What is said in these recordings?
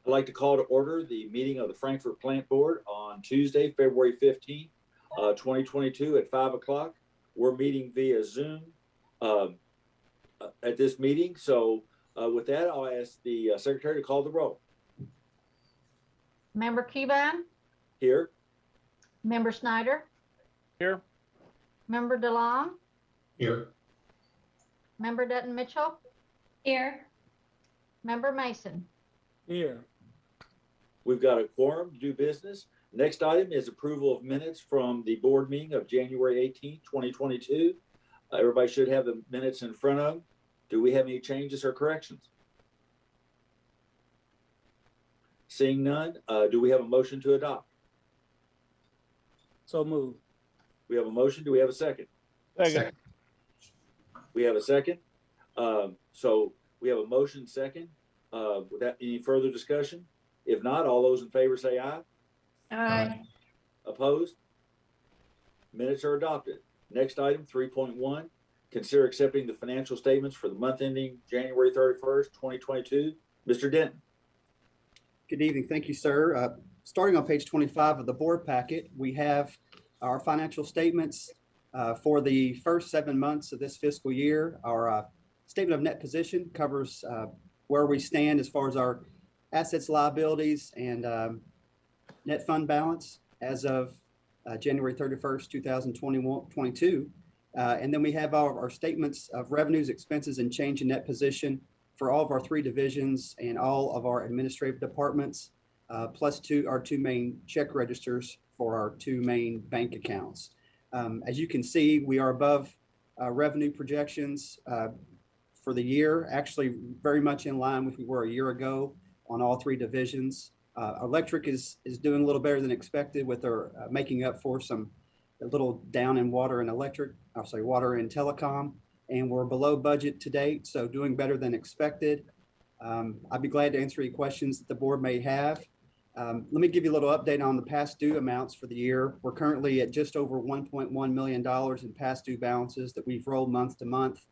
I'd like to call to order the meeting of the Frankfurt Plant Board on Tuesday, February 15th, 2022 at 5 o'clock. We're meeting via Zoom at this meeting. So with that, I'll ask the secretary to call the roll. Member Keeban? Here. Member Snyder? Here. Member DeLong? Here. Member Dutton Mitchell? Here. Member Mason? Here. We've got a quorum to do business. Next item is approval of minutes from the board meeting of January 18th, 2022. Everybody should have the minutes in front of them. Do we have any changes or corrections? Seeing none, do we have a motion to adopt? So moved. We have a motion. Do we have a second? Second. We have a second. So we have a motion second. Without any further discussion? If not, all those in favor say aye. Aye. Opposed? Minutes are adopted. Next item, 3.1, consider accepting the financial statements for the month ending January 31st, 2022. Mr. Denton. Good evening. Thank you, sir. Starting on page 25 of the board packet, we have our financial statements for the first 7 months of this fiscal year. Our statement of net position covers where we stand as far as our assets, liabilities, and net fund balance as of January 31st, 2022. And then we have our statements of revenues, expenses, and change in net position for all of our 3 divisions and all of our administrative departments, plus our 2 main check registers for our 2 main bank accounts. As you can see, we are above revenue projections for the year, actually very much in line with we were a year ago on all 3 divisions. Electric is doing a little better than expected with our making up for a little down in water and water and telecom, and we're below budget to date, so doing better than expected. I'd be glad to answer any questions that the board may have. Let me give you a little update on the past due amounts for the year. We're currently at just over $1.1 million in past due balances that we've rolled month to month.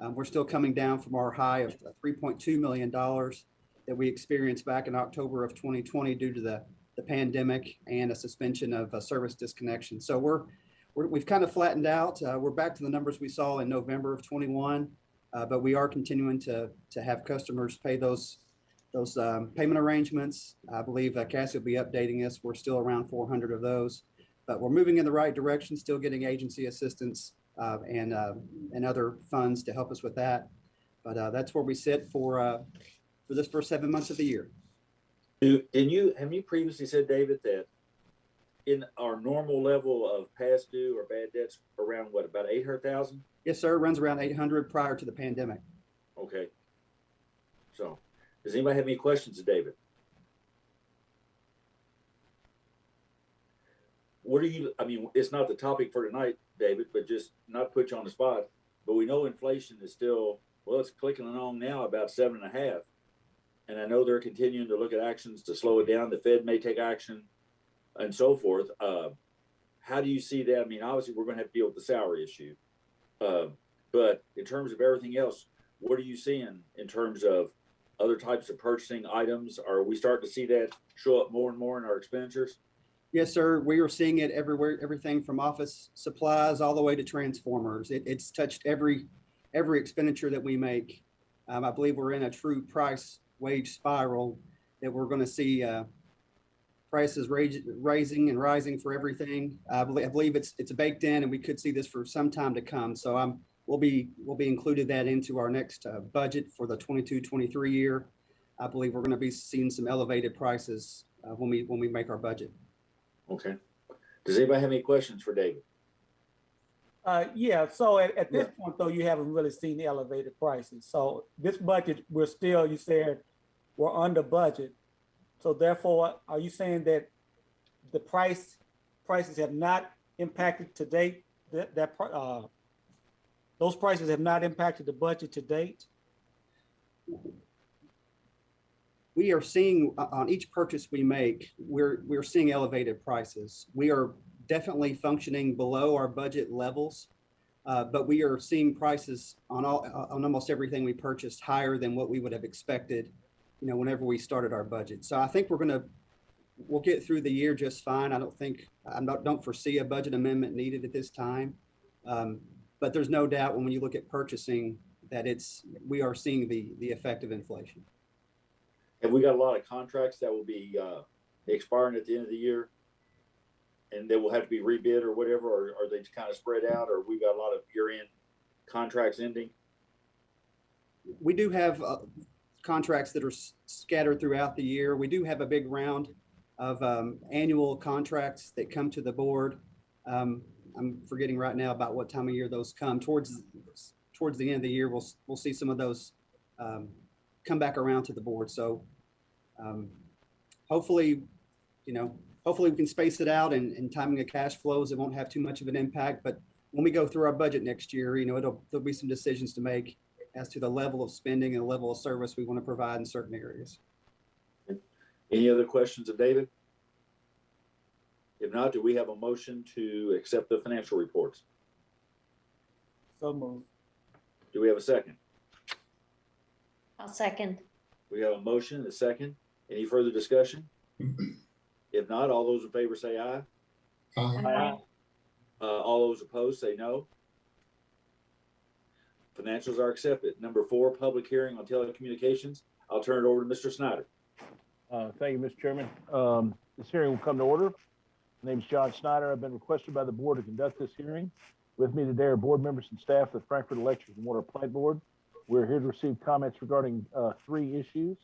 We're still coming down from our high of $3.2 million that we experienced back in October of 2020 due to the pandemic and a suspension of service disconnection. So we've kind of flattened out. We're back to the numbers we saw in November of 21, but we are continuing to have customers pay those payment arrangements. I believe Cassie will be updating us. We're still around 400 of those, but we're moving in the right direction, still getting agency assistance and other funds to help us with that. But that's where we sit for this first 7 months of the year. Have you previously said, David, that in our normal level of past due or bad debts around what, about 800,000? Yes, sir. It runs around 800 prior to the pandemic. Okay. So does anybody have any questions of David? It's not the topic for tonight, David, but just not put you on the spot, but we know inflation is still, well, it's clicking along now about 7.5. And I know they're continuing to look at actions to slow it down. The Fed may take action and so forth. How do you see that? I mean, obviously we're going to have to deal with the salary issue. But in terms of everything else, what are you seeing in terms of other types of purchasing items? Are we starting to see that show up more and more in our expenditures? Yes, sir. We are seeing it everywhere, everything from office supplies all the way to transformers. It's touched every expenditure that we make. I believe we're in a true price wage spiral that we're going to see prices rising and rising for everything. I believe it's baked in, and we could see this for some time to come. So we'll be included that into our next budget for the 22-23 year. I believe we're going to be seeing some elevated prices when we make our budget. Okay. Does anybody have any questions for David? Yeah, so at this point, though, you haven't really seen the elevated prices. So this budget, you said we're under budget. So therefore, are you saying that the prices have not impacted to date? Those prices have not impacted the budget to date? We are seeing on each purchase we make, we're seeing elevated prices. We are definitely functioning below our budget levels, but we are seeing prices on almost everything we purchased higher than what we would have expected whenever we started our budget. So I think we'll get through the year just fine. Don't foresee a budget amendment needed at this time. But there's no doubt when you look at purchasing that we are seeing the effect of inflation. Have we got a lot of contracts that will be expiring at the end of the year, and they will have to be rebid or whatever, or are they kind of spread out, or we got a lot of year-end contracts ending? We do have contracts that are scattered throughout the year. We do have a big round of annual contracts that come to the board. I'm forgetting right now about what time of year those come. Towards the end of the year, we'll see some of those come back around to the board. So hopefully we can space it out and timing of cash flows, it won't have too much of an impact. But when we go through our budget next year, there'll be some decisions to make as to the level of spending and the level of service we want to provide in certain areas. Any other questions of David? If not, do we have a motion to accept the financial reports? So moved. Do we have a second? I'll second. We have a motion and a second. Any further discussion? If not, all those in favor say aye. Aye. All those opposed say no. Financials are accepted. Number 4, public hearing on telecommunications. I'll turn it over to Mr. Snyder. Thank you, Mr. Chairman. This hearing will come to order. My name is John Snyder. I've been requested by the board to conduct this hearing. With me today are board members and staff of the Frankfurt Electric and Water Plant Board. We're here to receive comments regarding 3 issues.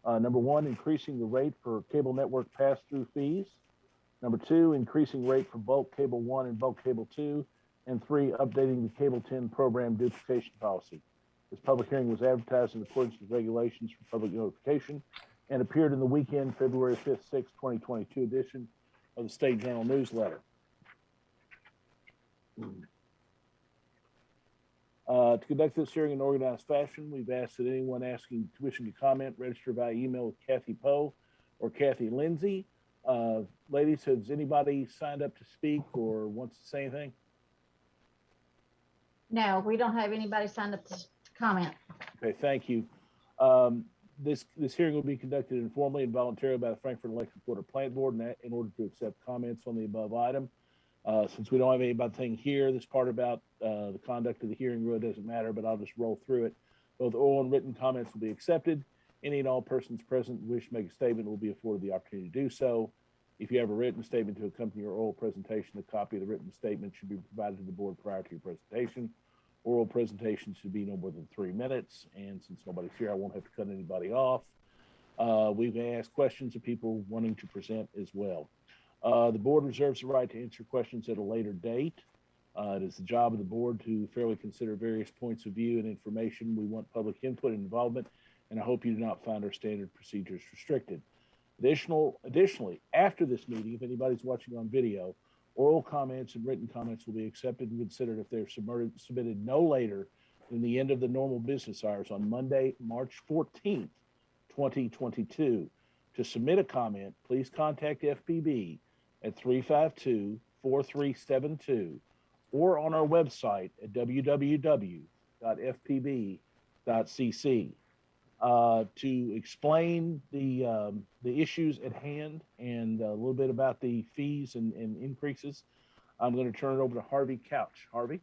Number 1, increasing the rate for cable network pass-through fees. Number 2, increasing rate for bulk cable 1 and bulk cable 2. And 3, updating the cable 10 program duplication policy. This public hearing was advertised in accordance with regulations for public notification and appeared in the weekend, February 5th, 6th, 2022 edition of the State Journal newsletter. To conduct this hearing in an organized fashion, we've asked that anyone wishing to comment register by email with Kathy Poe or Kathy Lindsay. Ladies, has anybody signed up to speak or wants to say anything? No, we don't have anybody signed up to comment. Okay, thank you. This hearing will be conducted informally and voluntarily by the Frankfurt Electric Water Plant Board in order to accept comments on the above item. Since we don't have anything here, this part about the conduct of the hearing really doesn't matter, but I'll just roll through it. Both oral and written comments will be accepted. Any and all persons present who wish to make a statement will be afforded the opportunity to do so. If you have a written statement to accompany your oral presentation, a copy of the written statement should be provided to the board prior to your presentation. Oral presentation should be no more than 3 minutes. And since nobody's here, I won't have to cut anybody off. We've asked questions of people wanting to present as well. The board reserves the right to answer questions at a later date. It is the job of the board to fairly consider various points of view and information. We want public input and involvement, and I hope you do not find our standard procedures restricted. Additionally, after this meeting, if anybody's watching on video, oral comments and written comments will be accepted and considered if they're submitted no later than the end of the normal business hours on Monday, March 14th, 2022. To submit a comment, please contact FPB at 352-4372 or on our website at www.fpb.cc. To explain the issues at hand and a little bit about the fees and increases, I'm going to turn it over to Harvey Couch. Harvey.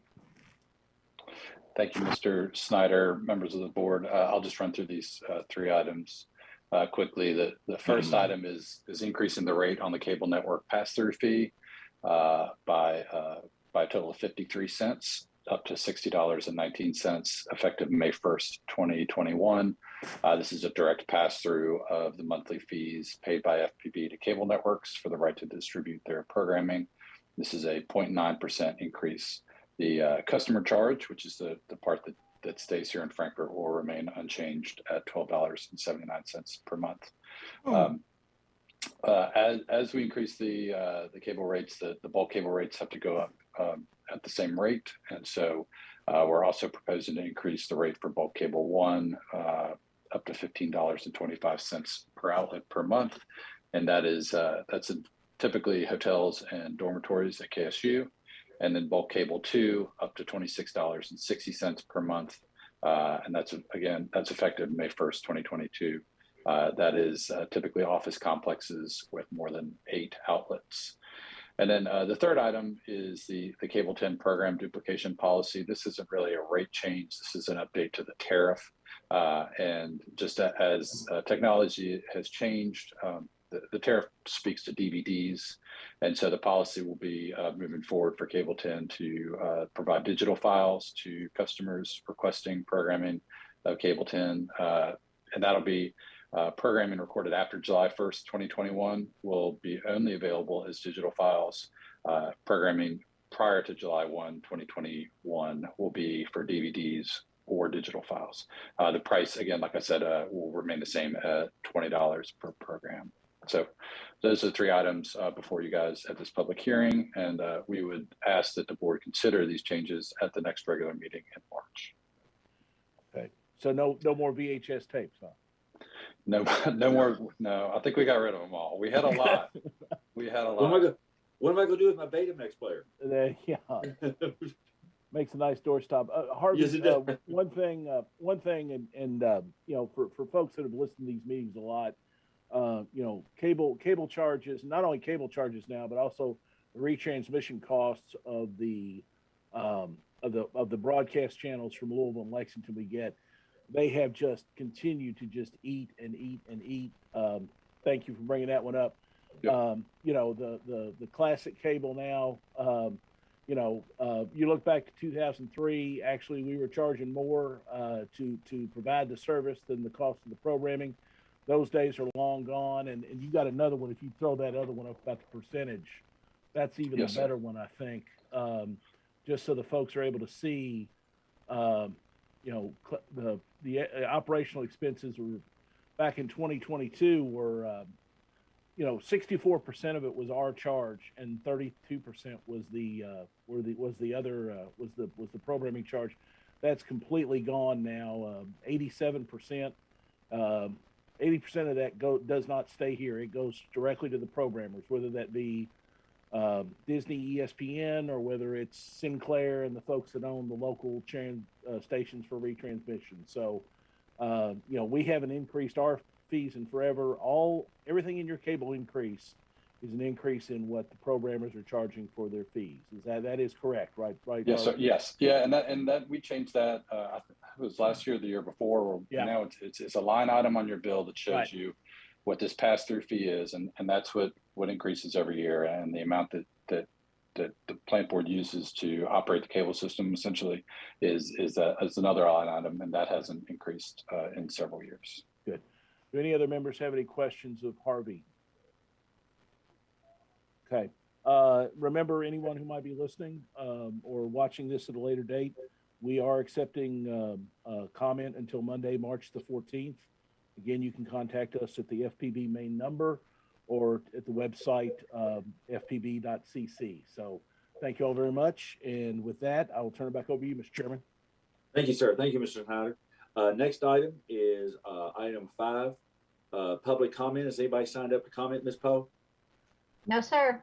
Thank you, Mr. Snyder, members of the board. I'll just run through these 3 items quickly. The first item is increasing the rate on the cable network pass-through fee by a total of 53 cents up to $60.19 effective May 1st, 2021. This is a direct pass-through of the monthly fees paid by FPB to cable networks for the right to distribute their programming. This is a 0.9% increase. The customer charge, which is the part that stays here in Frankfurt, will remain unchanged at $12.79 per month. As we increase the cable rates, the bulk cable rates have to go up at the same rate. And so we're also proposing to increase the rate for bulk cable 1 up to $15.25 per outlet per month. And that's typically hotels and dormitories at KSU. And then bulk cable 2 up to $26.60 per month. And that's effective May 1st, 2022. That is typically office complexes with more than 8 outlets. And then the third item is the Cable 10 program duplication policy. This isn't really a rate change. This is an update to the tariff. And just as technology has changed, the tariff speaks to DVDs. And so the policy will be moving forward for Cable 10 to provide digital files to customers requesting programming of Cable 10. And that'll be programming recorded after July 1st, 2021 will be only available as digital files. Programming prior to July 1, 2021 will be for DVDs or digital files. The price, again, like I said, will remain the same at $20 per program. So those are the 3 items before you guys at this public hearing, and we would ask that the board consider these changes at the next regular meeting in March. Okay, so no more VHS tapes, huh? No, no more. No, I think we got rid of them all. We had a lot. We had a lot. What am I going to do with my Betamax player? Yeah, makes a nice doorstop. Harvey, Yes, it does. one thing, and you know, for folks that have listened to these meetings a lot, you know, cable charges, not only cable charges now, but also the retransmission costs of the broadcast channels from Louisville and Lexington we get. They have just continued to just eat and eat and eat. Thank you for bringing that one up. Yep. You know, the classic cable now, you know, you look back to 2003, actually we were charging more to provide the service than the cost of the programming. Those days are long gone, and you got another one. If you throw that other one up about the percentage, that's even a better one, I think. Just so the folks are able to see, you know, the operational expenses were back in 2022 were, you know, 64% of it was our charge, and 32% was the programming charge. That's completely gone now. 87%. 80% of that does not stay here. It goes directly to the programmers, whether that be Disney, ESPN, or whether it's Sinclair and the folks that own the local stations for retransmission. So, you know, we haven't increased our fees in forever. Everything in your cable increase is an increase in what the programmers are charging for their fees. That is correct, right? Right. Yes, sir. Yes. Yeah. And that we changed that. I think it was last year, or the year before. Yeah. Now it's a line item on your bill that shows you what this pass-through fee is, and that's what increases every year, and the amount that the plant board uses to operate the cable system essentially is another line item, and that hasn't increased in several years. Good. Do any other members have any questions of Harvey? Okay. Remember, anyone who might be listening or watching this at a later date, we are accepting comment until Monday, March the 14th. Again, you can contact us at the FPB main number or at the website fpb.cc. So thank you all very much. And with that, I will turn it back over to you, Mr. Chairman. Thank you, sir. Thank you, Mr. Snyder. Next item is item 5, public comment. Has anybody signed up to comment, Ms. Poe? No, sir.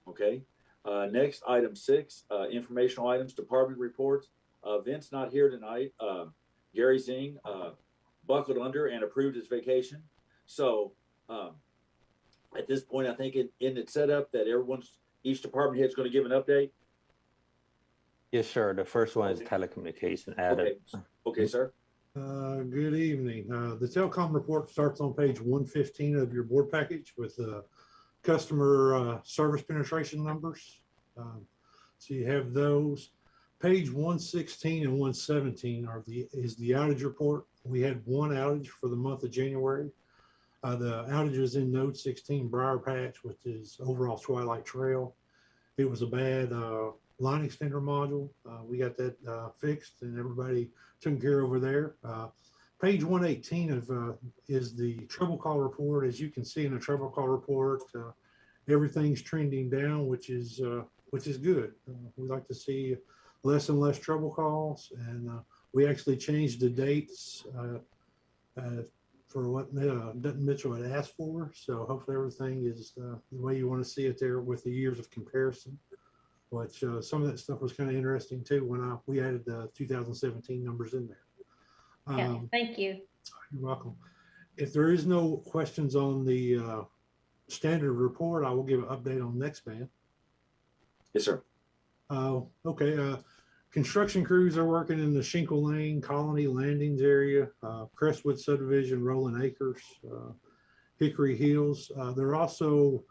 Okay. Next, item 6, informational items, department reports. Vince not here tonight. Gary Zing buckled under and approved his vacation. So at this point, I think in it's set up that each department head is going to give an update. Yes, sir. The first one is telecommunication. Adam. Okay, sir. Good evening. The telecom report starts on page 115 of your board package with customer service penetration numbers. So you have those. Page 116 and 117 is the outage report. We had one outage for the month of January. The outage was in node 16 Briar Patch, which is overall Twilight Trail. It was a bad line extender module. We got that fixed and everybody taken care over there. Page 118 is the trouble call report. As you can see in the trouble call report, everything's trending down, which is good. We like to see less and less trouble calls, and we actually changed the dates for what Dutton Mitchell had asked for. So hopefully everything is the way you want to see it there with the years of comparison. Which some of that stuff was kind of interesting too when we added the 2017 numbers in there. Yeah, thank you. You're welcome. If there is no questions on the standard report, I will give an update on next man. Yes, sir. Okay. Construction crews are working in the Shinkle Lane, Colony Landings area, Crestwood subdivision, Rolling Acres, Hickory Hills. They're also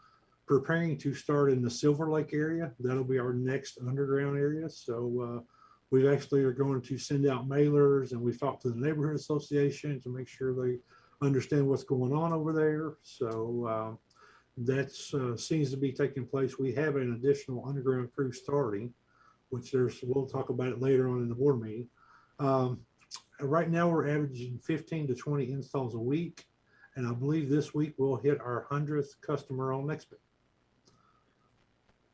preparing to start in the Silver Lake area. That'll be our next underground area. So we actually are going to send out mailers, and we've talked to the neighborhood association to make sure they understand what's going on over there. So that seems to be taking place. We have an additional underground crew starting, which we'll talk about it later on in the board meeting. Right now we're averaging 15 to 20 installs a week. And I believe this week we'll hit our 100th customer on NextBit.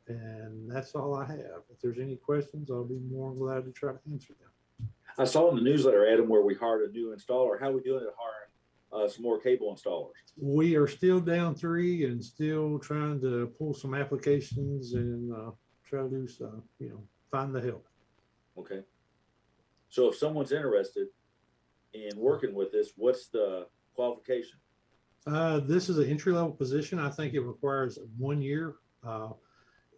And that's all I have. If there's any questions, I'll be more than glad to try to answer them. I saw in the newsletter, Adam, where we hired a new installer. How are we doing at hiring some more cable installers? We are still down 3 and still trying to pull some applications and try to do some, find the help. Okay. So if someone's interested in working with us, what's the qualification? This is an entry-level position. I think it requires 1 year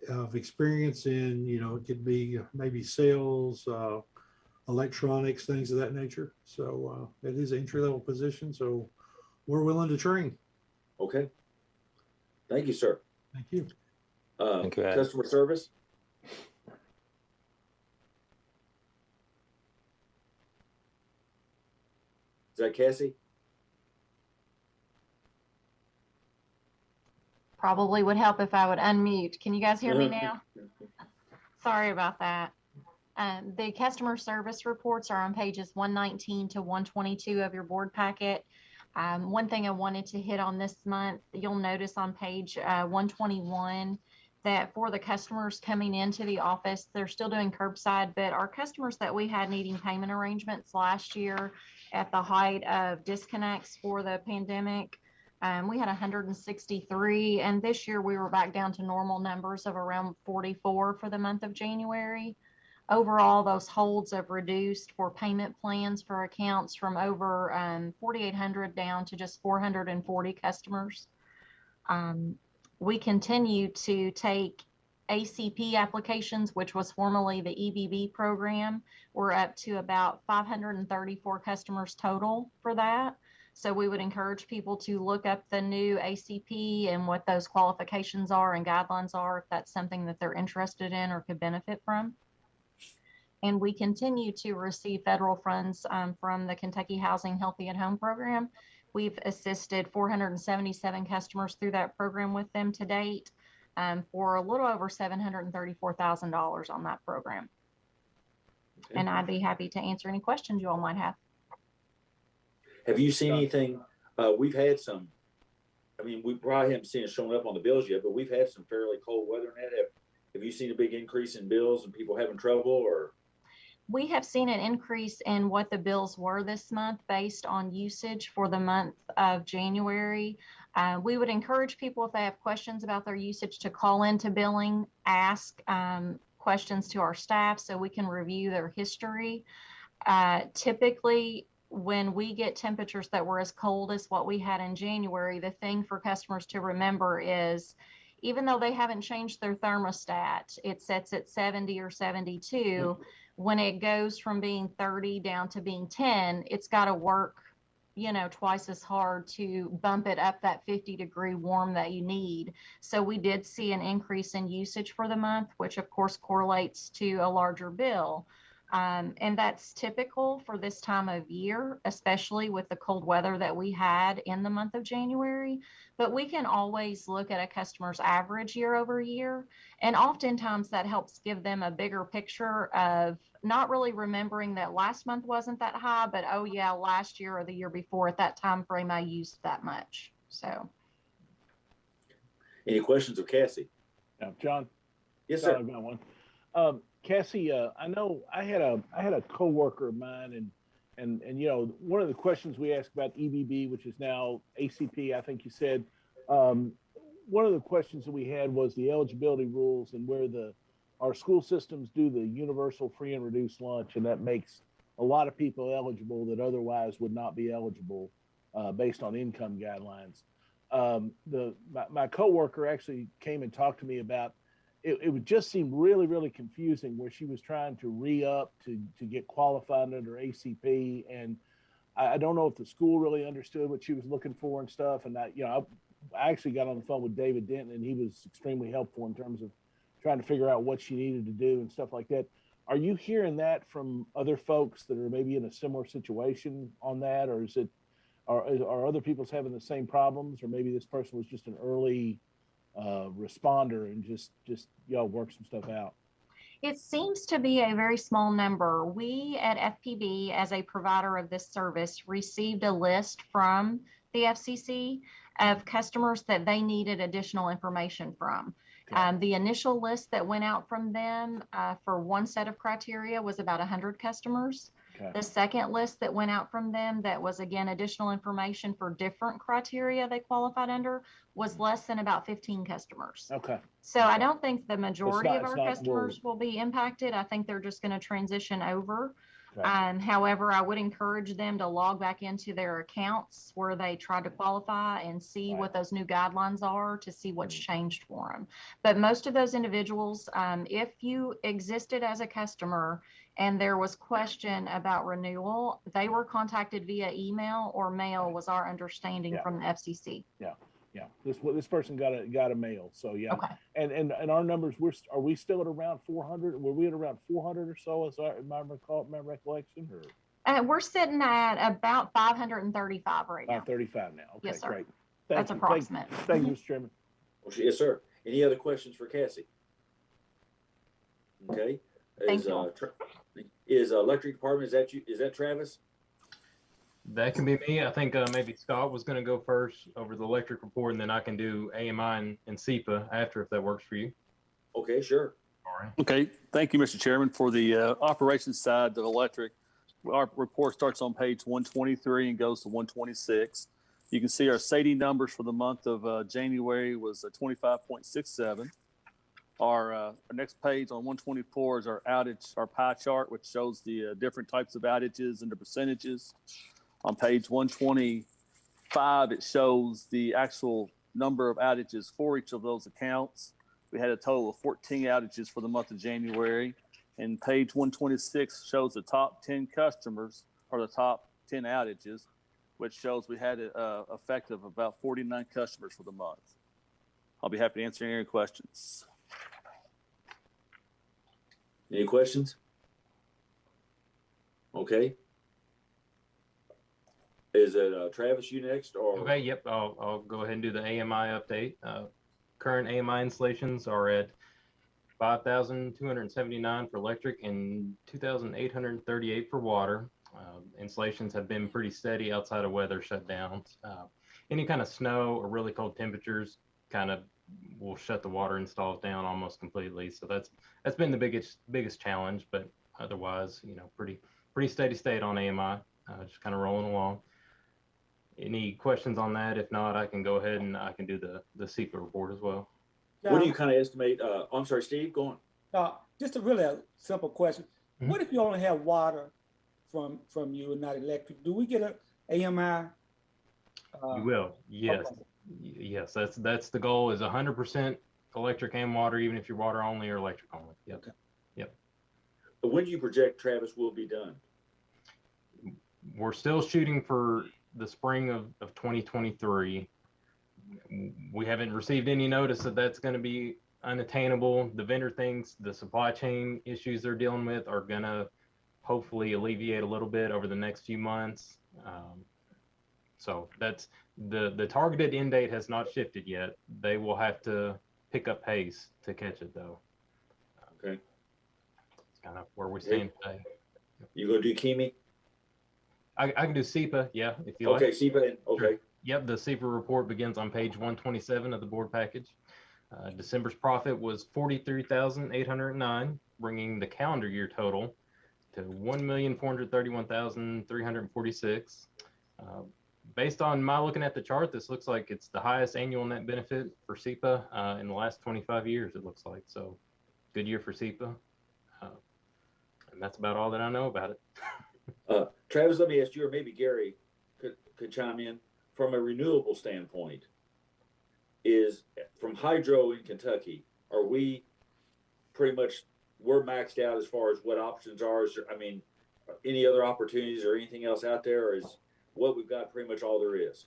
of experience in, it could be maybe sales, electronics, things of that nature. So it is an entry-level position. So we're willing to train. Okay. Thank you, sir. Thank you. Thank you, Ed. Customer service? Is that Cassie? Probably would help if I would unmute. Can you guys hear me now? Sorry about that. The customer service reports are on pages 119 to 122 of your board packet. One thing I wanted to hit on this month, you'll notice on page 121 that for the customers coming into the office, they're still doing curbside, but our customers that we had needing payment arrangements last year at the height of disconnects for the pandemic, we had 163, and this year we were back down to normal numbers of around 44 for the month of January. Overall, those holds have reduced for payment plans for accounts from over 4,800 down to just 440 customers. We continue to take ACP applications, which was formerly the EBB program. We're up to about 534 customers total for that. So we would encourage people to look up the new ACP and what those qualifications are and guidelines are, if that's something that they're interested in or could benefit from. And we continue to receive federal funds from the Kentucky Housing Healthy at Home program. We've assisted 477 customers through that program with them to date for a little over $734,000 on that program. Okay. And I'd be happy to answer any questions you all might have. Have you seen anything? We've had some, we probably haven't seen it showing up on the bills yet, but we've had some fairly cold weather in that. Have you seen a big increase in bills and people having trouble, or? We have seen an increase in what the bills were this month based on usage for the month of January. We would encourage people, if they have questions about their usage, to call into billing, ask questions to our staff so we can review their history. Typically, when we get temperatures that were as cold as what we had in January, the thing for customers to remember is, even though they haven't changed their thermostat, it sets at 70 or 72. When it goes from being 30 down to being 10, it's got to work, twice as hard to bump it up that 50-degree warm that you need. So we did see an increase in usage for the month, which of course correlates to a larger bill. And that's typical for this time of year, especially with the cold weather that we had in the month of January. But we can always look at a customer's average year over year. And oftentimes that helps give them a bigger picture of not really remembering that last month wasn't that high, but oh yeah, last year or the year before at that time frame, I used that much. So. Any questions of Cassie? John? Yes, sir. I've got one. Cassie, I know I had a coworker of mine, and one of the questions we asked about EBB, which is now ACP, I think you said, one of the questions that we had was the eligibility rules and where our school systems do the universal free and reduced lunch, and that makes a lot of people eligible that otherwise would not be eligible. based on income guidelines. My coworker actually came and talked to me about it would just seem really, really confusing where she was trying to re-up to get qualified under ACP. And I don't know if the school really understood what she was looking for and stuff. And I actually got on the phone with David Denton, and he was extremely helpful in terms of trying to figure out what she needed to do and stuff like that. Are you hearing that from other folks that are maybe in a similar situation on that? Or is it, are other people's having the same problems? Or maybe this person was just an early responder and just y'all work some stuff out? It seems to be a very small number. We at FPB, as a provider of this service, received a list from the FCC of customers that they needed additional information from. Okay. The initial list that went out from them for one set of criteria was about 100 customers. Okay. The second list that went out from them that was, again, additional information for different criteria they qualified under was less than about 15 customers. Okay. So I don't think the majority not- of it's our not customers will be impacted. I think they're just going to transition over. Okay. However, I would encourage them to log back into their accounts where they tried to qualify and see Right. what those new guidelines are to see what's changed for them. But most of those individuals, if you existed as a customer and there was question about renewal, they were contacted via email or mail, was our understanding Yeah. from the FCC. Yeah. This person got a mail. So yeah. Okay. And our numbers, are we still at around 400? Were we at around 400 or so? Is my recollection? Or We're sitting at about 535 right now. 535 now. Okay, Yes, sir. great. That's you. approximate. Thank you, Mr. Chairman. Yes, sir. Any other questions for Cassie? Okay. Thank you. Is electric department, is that Travis? That can be me. I think maybe Scott was going to go first over the electric report, and then I can do AMI and SEPA after, if that works for you. Okay, sure. All right. Okay, thank you, Mr. Chairman. For the operations side of electric, our report starts on page 123 and goes to 126. You can see our SAIDI numbers for the month of January was 25.67. Our next page on 124 is our outage, our pie chart, which shows the different types of outages and the percentages. On page 125, it shows the actual number of outages for each of those accounts. We had a total of 14 outages for the month of January. And page 126 shows the top 10 customers or the top 10 outages, which shows we had an effect of about 49 customers for the month. I'll be happy to answer any questions. Any questions? Okay. Is it Travis, you next, or? Okay, yep, I'll go ahead and do the AMI update. Current AMI installations are at 5,279 for electric and 2,838 for water. Installations have been pretty steady outside of weather shutdowns. Any kind of snow or really cold temperatures kind of will shut the water installs down almost completely. So that's been the biggest challenge, but otherwise, pretty steady state on AMI, just kind of rolling along. Any questions on that? If not, I can go ahead and I can do the SEPA report as well. What do you kind of estimate? I'm sorry, Steve, go on. Just a simple question. Mm-hmm. What if you only have water from you and not electric? Do we get an AMI? You will, yes. Okay. Yes, that's the goal, is 100% electric and water, even if you're water only or electric only. Yep. Okay. Yep. But when do you project Travis will be done? We're still shooting for the spring of 2023. We haven't received any notice that that's going to be unattainable. The vendor thinks the supply chain issues they're dealing with are going to hopefully alleviate a little bit over the next few months. So that's the targeted end date has not shifted yet. They will have to pick up pace to catch it, though. Okay. It's kind of where we stand today. You gonna do KMEA? I can do SEPA, yeah, if you like. Okay, SEPA, okay. Sure. Yep, the SEPA report begins on page 127 of the board package. December's profit was $43,809, bringing the calendar year total to $1,431,346. Based on my looking at the chart, this looks like it's the highest annual net benefit for SEPA in the last 25 years, it looks like. So good year for SEPA. And that's about all that I know about it. Travis, let me ask you, or maybe Gary, could chime in from a renewable standpoint. Is from hydro in Kentucky, are we pretty much we're maxed out as far as what options are? Is there, I mean, any other opportunities or anything else out there, or is what we've got pretty much all there is?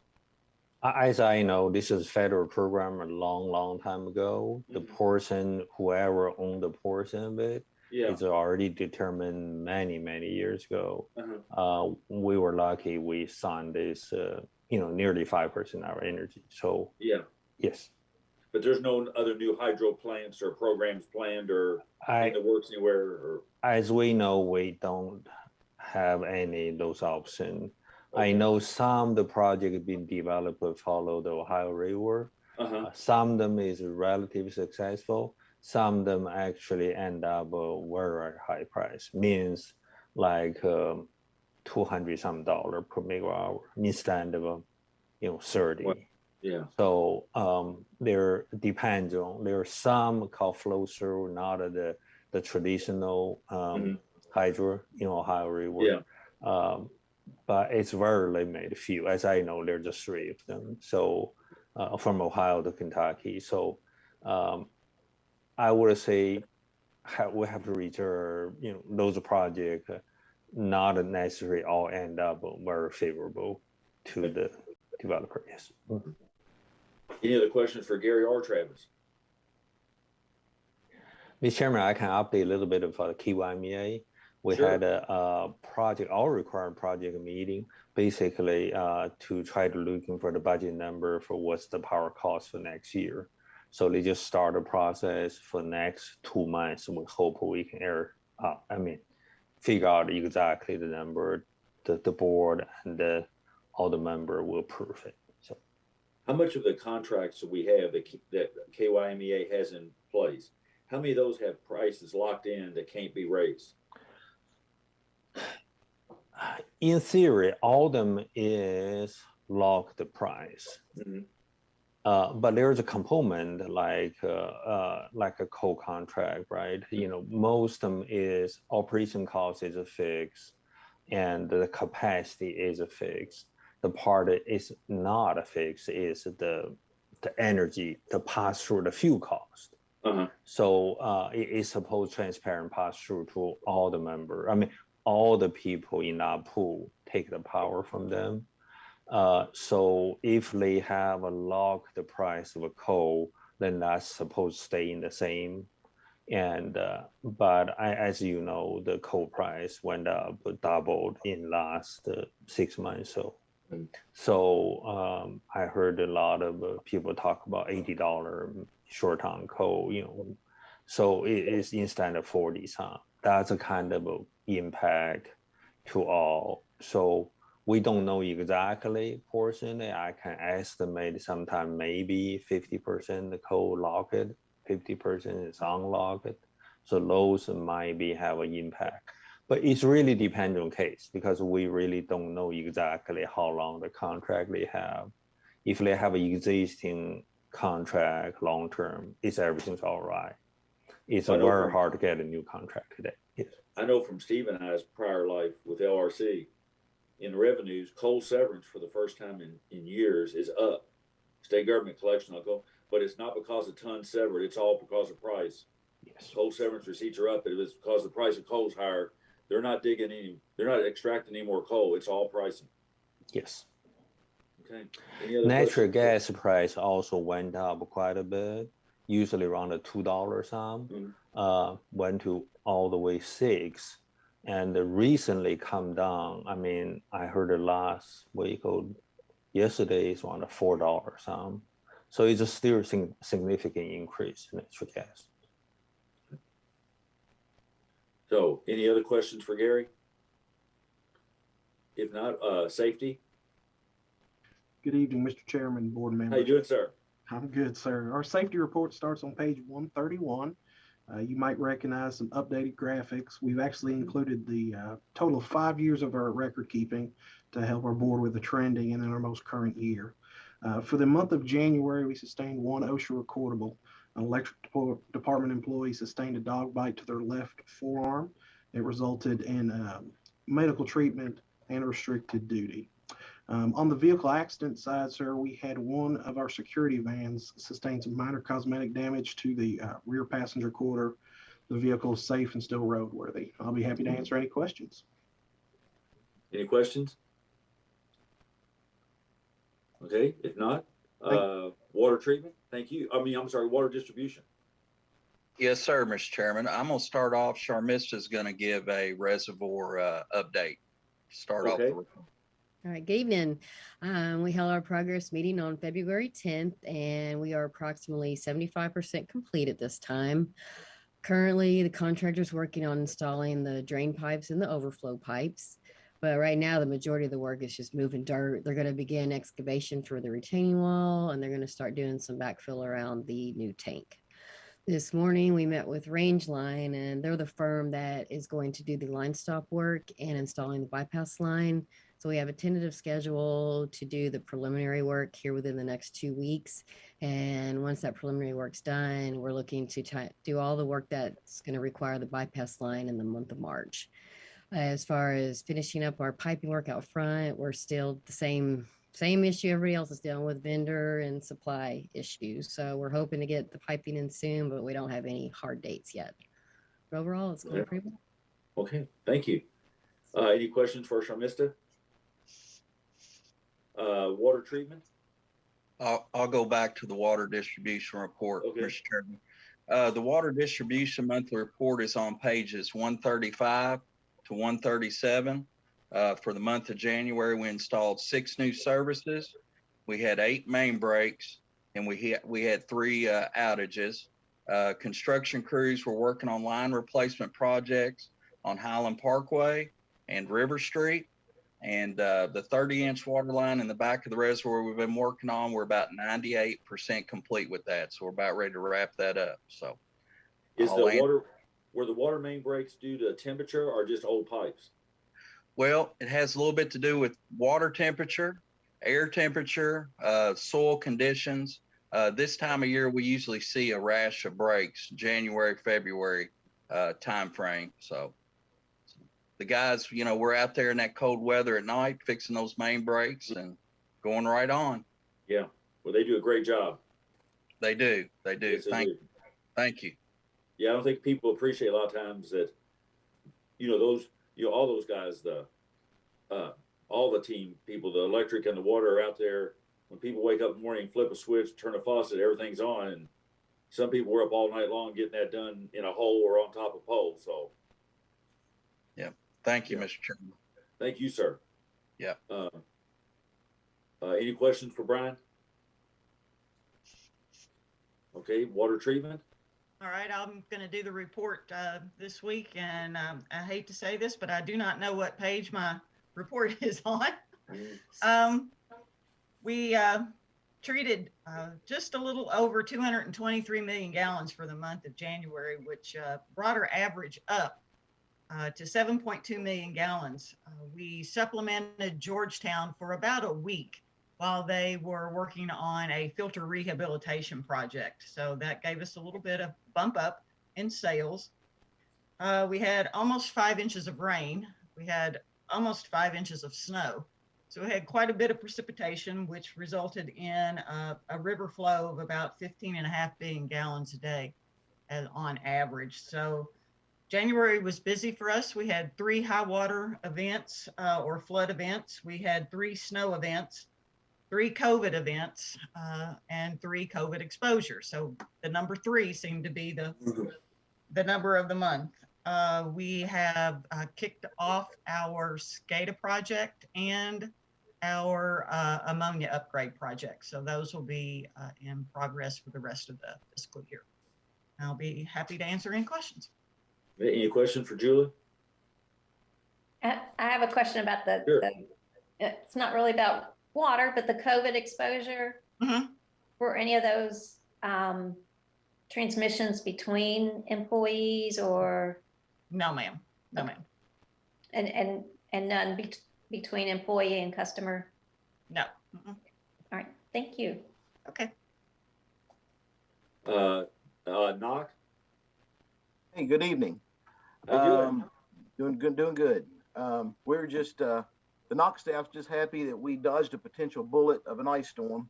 As I know, this is a federal program a long time ago. The portion, whoever owned the portion of it, is already determined many years ago. We were lucky we signed this, nearly 5% of our energy. So yes. But there's no other new hydro plants or programs planned or in the works anywhere? Or... As we know, we don't have any of those options. I know some of the projects being developed follow the Ohio River. Some of them is relatively successful. Some of them actually end up very high price, means like $200 per megawatt hour instead of 30. So there depends on, there are some called flow through, not the traditional hydro, Ohio River. But it's very limited few. As I know, there are just 3 of them. So from Ohio to Kentucky. So I would say we have to reserve, those projects not necessarily all end up very favorable to the developer. Yes. Any other questions for Gary or Travis? Mr. Chairman, I can update a little bit of KMEA. We had a project, all required project meeting, basically to try to looking for the budget number for what's the power cost for next year. So they just start a process for next 2 months. We hope we can figure out exactly the number, the board and all the member will approve it. So, how much of the contracts that we have that KYMEA has in place, how many of those have prices locked in that can't be raised? In theory, all of them is locked price. But there's a component like a coal contract, right? Most of them is operation cost is a fix, and the capacity is a fix. The part is not a fix is the energy, the pass through the fuel cost. So it is supposed transparent pass through to all the member. I mean, all the people in that pool take the power from them. So if they have a lock the price of a coal, then that's supposed to stay in the same. And but as you know, the coal price went up, doubled in last 6 months. So I heard a lot of people talk about $80 short on coal. So it is instead of 40 some. That's a kind of impact to all. So we don't know exactly portion. I can estimate sometime maybe 50% the coal locked, 50% is unlocked. So those might have an impact. But it's really depends on case because we really don't know exactly how long the contract they have. If they have an existing contract long term, everything's all right. It's very hard to get a new contract today. Yes. I know from Steve and I's prior life with LRC, in revenues, coal severance for the first time in years is up. State government collection will go, but it's not because of tons severed. It's all because of price. Yes. Coal severance receipts are up, but it's because the price of coal is higher. They're not they're not extracting any more coal. It's all pricing. Yes. Okay. Natural gas price also went up quite a bit, usually around $2 some, went to all the way 6. And recently come down. I mean, I heard it last week or yesterday is around $4 some. So it's a still significant increase in natural gas. So any other questions for Gary? If not, safety. Good evening, Mr. Chairman, board members. How you doing, sir? I'm good, sir. Our safety report starts on page 131. You might recognize some updated graphics. We've actually included the total of 5 years of our record keeping to help our board with the trending and in our most current year. For the month of January, we sustained 1 OSHA recordable. An electric department employee sustained a dog bite to their left forearm. It resulted in medical treatment and restricted duty. On the vehicle accident side, sir, we had one of our security vans sustain some minor cosmetic damage to the rear passenger quarter. The vehicle is safe and still roadworthy. I'll be happy to answer any questions. Any questions? Okay, if not, water treatment, thank you. I'm sorry, water distribution. Yes, sir, Mr. Chairman. I'm going to start off. Sharmista's going to give a reservoir update. Start off. Okay. All right, good evening. We held our progress meeting on February 10th, and we are approximately 75% complete at this time. Currently, the contractor's working on installing the drain pipes and the overflow pipes. But right now, the majority of the work is just moving dirt. They're going to begin excavation for the retaining wall, and they're going to start doing some backfill around the new tank. This morning, we met with Rangeline, and they're the firm that is going to do the line stop work and installing the bypass line. So we have a tentative schedule to do the preliminary work here within the next 2 weeks. And once that preliminary work's done, we're looking to do all the work that's going to require the bypass line in the month of March. As far as finishing up our piping work out front, we're still the same issue everybody else is dealing with, vendor and supply issues. So we're hoping to get the piping in soon, but we don't have any hard dates yet. But overall, it's going pretty well. Okay, thank you. Any questions for Sharmista? Water treatment? I'll go back to the water distribution report, Okay. Mr. Chairman. The water distribution monthly report is on pages 135 to 137. For the month of January, we installed 6 new services. We had 8 main breaks, and we had 3 outages. Construction crews were working on line replacement projects on Highland Parkway and River Street. And the 30-inch water line in the back of the reservoir we've been working on, we're about 98% complete with that. So we're about ready to wrap that up. So were the water main breaks due to temperature or just old pipes? Well, it has a little bit to do with water temperature, air temperature, soil conditions. This time of year, we usually see a rash of breaks, January, February timeframe. So the guys, we're out there in that cold weather at night, fixing those main breaks and going right on. Yeah, well, they do a great job. They do. Yes, Thank you. Yeah, I don't think people appreciate a lot of times that, all those guys, all the team people, the electric and the water are out there. When people wake up in the morning, flip a switch, turn a faucet, everything's on. And some people were up all night long getting that done in a hole or on top of poles. So, yeah. Thank you, Mr. Chairman. Thank you, sir. Yeah. Any questions for Brian? Okay, water treatment. All right, I'm going to do the report this week, and I hate to say this, but I do not know what page my report is on. We treated just a little over 223 million gallons for the month of January, which brought our average up to 7.2 million gallons. We supplemented Georgetown for about a week while they were working on a filter rehabilitation project. So that gave us a little bit of bump up in sales. We had almost 5 inches of rain. We had almost 5 inches of snow. So we had quite a bit of precipitation, which resulted in a river flow of about 15.5 billion gallons a day on average. So January was busy for us. We had 3 high water events or flood events. We had 3 snow events, 3 COVID events, and 3 COVID exposures. So the number 3 seemed to be the number of the month. We have kicked off our SCADA project and our ammonia upgrade project. So those will be in progress for the rest of the fiscal year. I'll be happy to answer any questions. Any questions for Julie? I have a question about Sure. It's not really about water, but the COVID exposure. Mm-hmm. Were any of those transmissions between employees or? No, ma'am. No, ma'am. And none between employee and customer? No. All right. Thank you. Okay. Knock. Hey, good evening. How you doing? Doing good. We were just The NOC staff's just happy that we dodged a potential bullet of an ice storm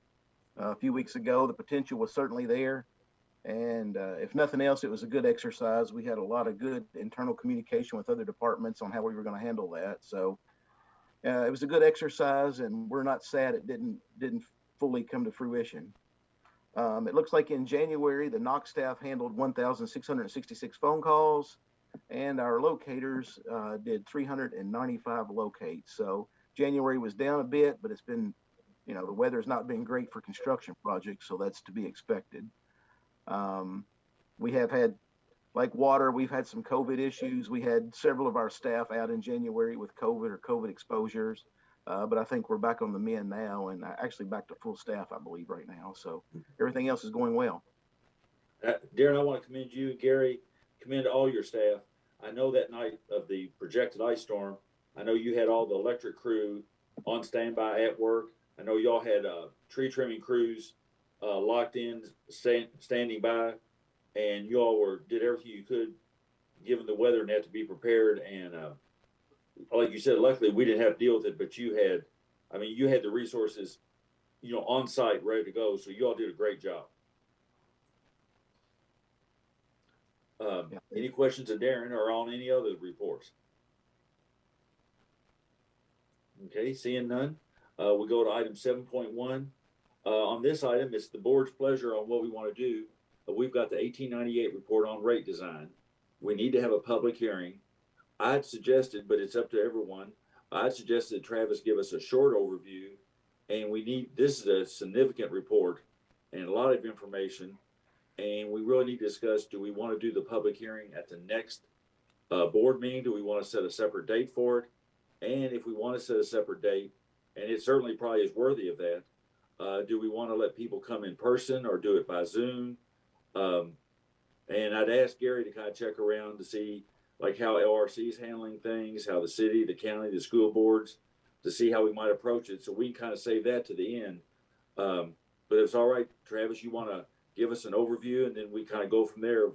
a few weeks ago. The potential was certainly there. And if nothing else, it was a good exercise. We had a lot of good internal communication with other departments on how we were going to handle that. So it was a good exercise, and we're not sad it didn't fully come to fruition. It looks like in January, the NOC staff handled 1,666 phone calls, and our locators did 395 locates. So January was down a bit, but it's been, the weather's not been great for construction projects, so that's to be expected. We have had, like water, we've had some COVID issues. We had several of our staff out in January with COVID or COVID exposures, but I think we're back on the mend now, and actually back to full staff, I believe, right now. So everything else is going well. Darren, I want to commend you, Gary, commend all your staff. I know that night of the projected ice storm, I know you had all the electric crew on standby at work. I know y'all had tree trimming crews locked in, standing by, and you all did everything you could, given the weather, and had to be prepared. And like you said, luckily we didn't have to deal with it, but you had the resources, on site, ready to go. So you all did a great job. Any questions of Darren or on any other reports? Okay, seeing none, we go to item 7.1. On this item, it's the board's pleasure on what we want to do. We've got the 1898 report on rate design. We need to have a public hearing. I'd suggested, but it's up to everyone, I'd suggested that Travis give us a short overview, and this is a significant report and a lot of information, and we really need to discuss, do we want to do the public hearing at the next board meeting? Do we want to set a separate date for it? And if we want to set a separate date, and it certainly probably is worthy of that, do we want to let people come in person or do it by Zoom? And I'd ask Gary to kind of check around to see like how LRC is handling things, how the city, the county, the school boards, to see how we might approach it. So we can kind of save that to the end. But if it's all right, Travis, you want to give us an overview, and then we kind of go from there of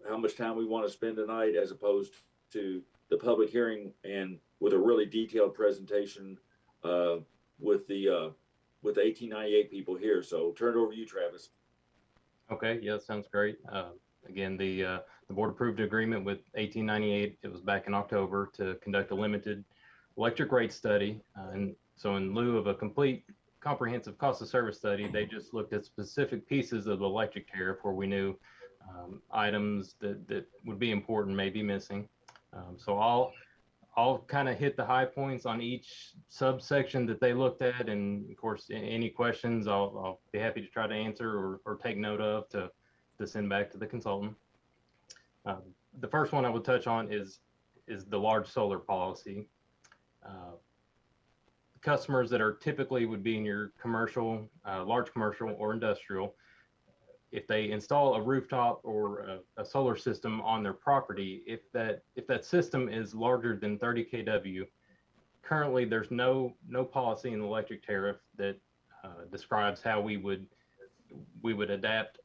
how much time we want to spend tonight as opposed to the public hearing, and with a really detailed presentation with the 1898 people here. So turn it over to you, Travis. Okay, yeah, sounds great. Again, the board approved an agreement with 1898. It was back in October to conduct a limited electric rate study. And so in lieu of a complete comprehensive cost of service study, they just looked at specific pieces of the electric tariff where we knew items that would be important may be missing. So I'll kind of hit the high points on each subsection that they looked at. And of course, any questions I'll be happy to try to answer or take note of to send back to the consultant. The first one I would touch on is the large solar policy. Customers that are typically would be in your commercial, large commercial or industrial, if they install a rooftop or a solar system on their property, if that system is larger than 30 kW, currently there's no policy in the electric tariff that describes how we would adapt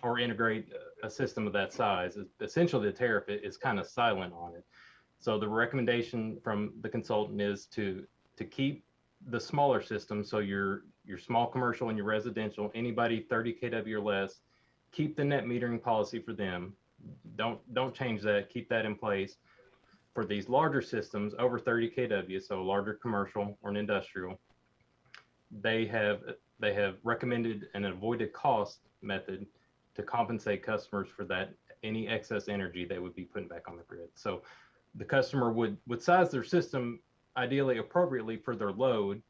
or integrate a system of that size. Essentially, the tariff is kind of silent on it. So the recommendation from the consultant is to keep the smaller system, so your small commercial and your residential, anybody 30 kW or less, keep the net metering policy for them. Don't change that. Keep that in place. For these larger systems over 30 kW, so larger commercial or an industrial, they have recommended an avoided cost method to compensate customers for that any excess energy they would be putting back on the grid. So the customer would size their system ideally appropriately for their load.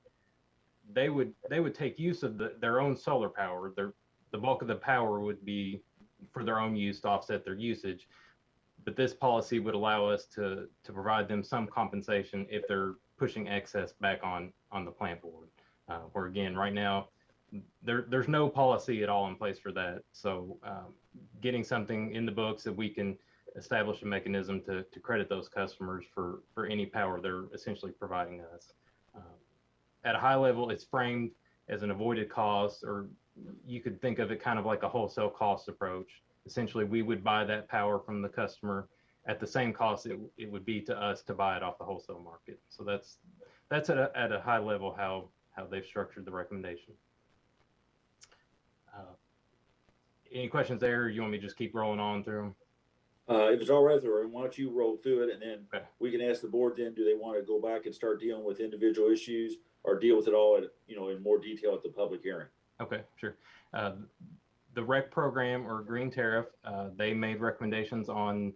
They would take use of their own solar power. The bulk of the power would be for their own use to offset their usage. But this policy would allow us to provide them some compensation if they're pushing excess back on the plant board. Where again, right now, there's no policy at all in place for that. So getting something in the books that we can establish a mechanism to credit those customers for any power they're essentially providing us. At a high level, it's framed as an avoided cost, or you could think of it kind of like a wholesale cost approach. Essentially, we would buy that power from the customer at the same cost it would be to us to buy it off the wholesale market. So that's at a high level how they've structured the recommendation. Any questions there? You want me to just keep rolling on through them? If it's all right, why don't you roll through it, and then we can ask the board then, do they want to go back and start dealing with individual issues or deal with it all at, in more detail at the public hearing? Okay, sure. The REC program or green tariff, they made recommendations on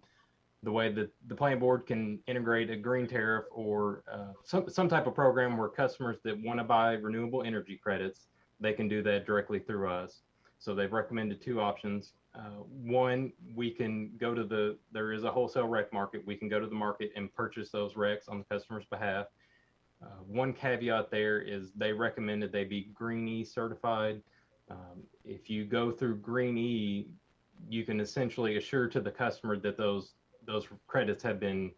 the way that the planning board can integrate a green tariff or some type of program where customers that want to buy renewable energy credits, they can do that directly through us. So they've recommended two options. One, we can go to there is a wholesale REC market. We can go to the market and purchase those RECs on the customer's behalf. One caveat there is they recommended they be Green E certified. If you go through Green E, you can essentially assure to the customer that those credits have been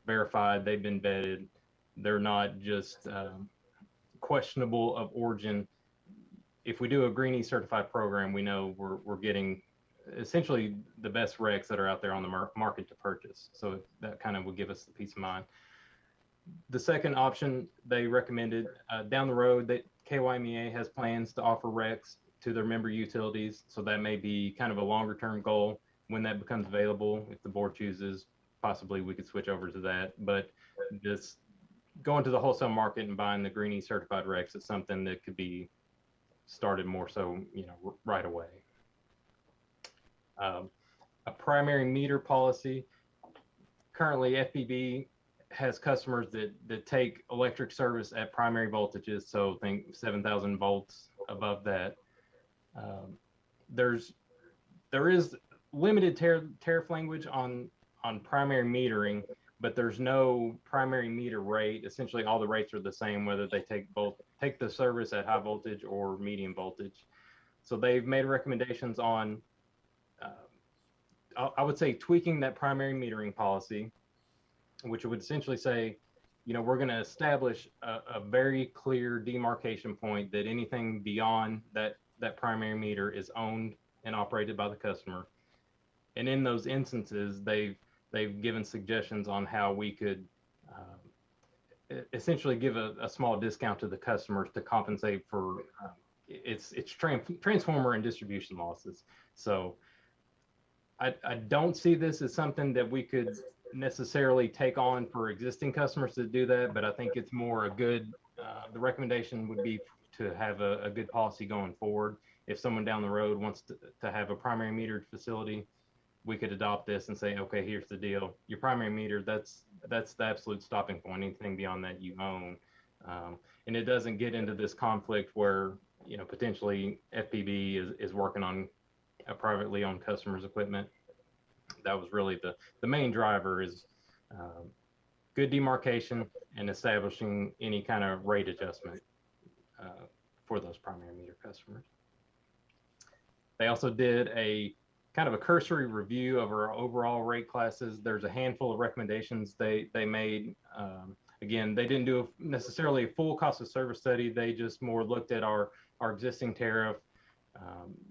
verified, they've been vetted, they're not just questionable of origin. If we do a Green E certified program, we know we're getting essentially the best RECs that are out there on the market to purchase. So that kind of would give us the peace of mind. The second option they recommended down the road, that KYMEA has plans to offer RECs to their member utilities. So that may be kind of a longer term goal when that becomes available. If the board chooses, possibly we could switch over to that. But just going to the wholesale market and buying the Green E certified RECs is something that could be started more so, right away. A primary meter policy. Currently, FPB has customers that take electric service at primary voltages. So think 7,000 volts above that. There is limited tariff language on primary metering, but there's no primary meter rate. Essentially, all the rates are the same, whether they take the service at high voltage or medium voltage. So they've made recommendations on, I would say, tweaking that primary metering policy, which would essentially say, we're going to establish a very clear demarcation point that anything beyond that primary meter is owned and operated by the customer. And in those instances, they've given suggestions on how we could essentially give a small discount to the customers to compensate for its transformer and distribution losses. So I don't see this as something that we could necessarily take on for existing customers to do that, but I think it's more the recommendation would be to have a good policy going forward. If someone down the road wants to have a primary metered facility, we could adopt this and say, okay, here's the deal. Your primary meter, that's the absolute stopping point. Anything beyond that you own. And it doesn't get into this conflict where, potentially FPB is working on a privately owned customer's equipment. That was really the main driver is good demarcation and establishing any kind of rate adjustment for those primary meter customers. They also did a kind of a cursory review of our overall rate classes. There's a handful of recommendations they made. Again, they didn't do necessarily a full cost of service study. They just more looked at our existing tariff,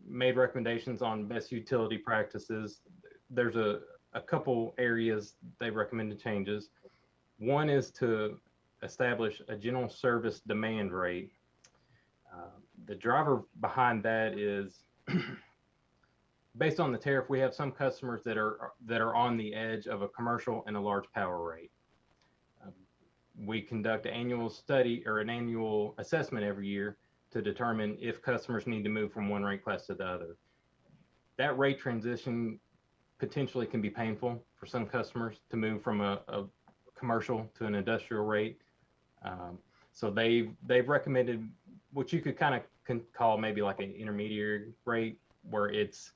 made recommendations on best utility practices. There's a couple areas they recommended changes. One is to establish a general service demand rate. The driver behind that is based on the tariff. We have some customers that are on the edge of a commercial and a large power rate. We conduct an annual study or an annual assessment every year to determine if customers need to move from one rate class to the other. That rate transition potentially can be painful for some customers to move from a commercial to an industrial rate. So they've recommended what you could kind of call maybe like an intermediary rate, where it's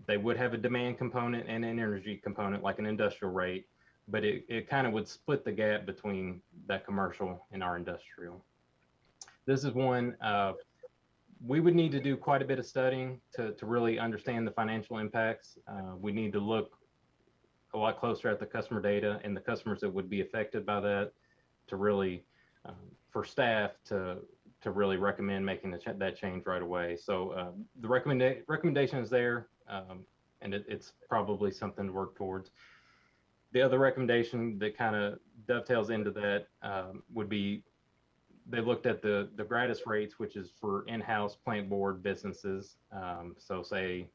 they would have a demand component and an energy component like an industrial rate, but it kind of would split the gap between that commercial and our industrial. This is one we would need to do quite a bit of studying to really understand the financial impacts. We need to look a lot closer at the customer data and the customers that would be affected by that to really, for staff to really recommend making that change right away. So the recommendation is there, and it's probably something to work towards. The other recommendation that kind of dovetails into that would be they looked at the gratis rates, which is for in-house plant board businesses. So say,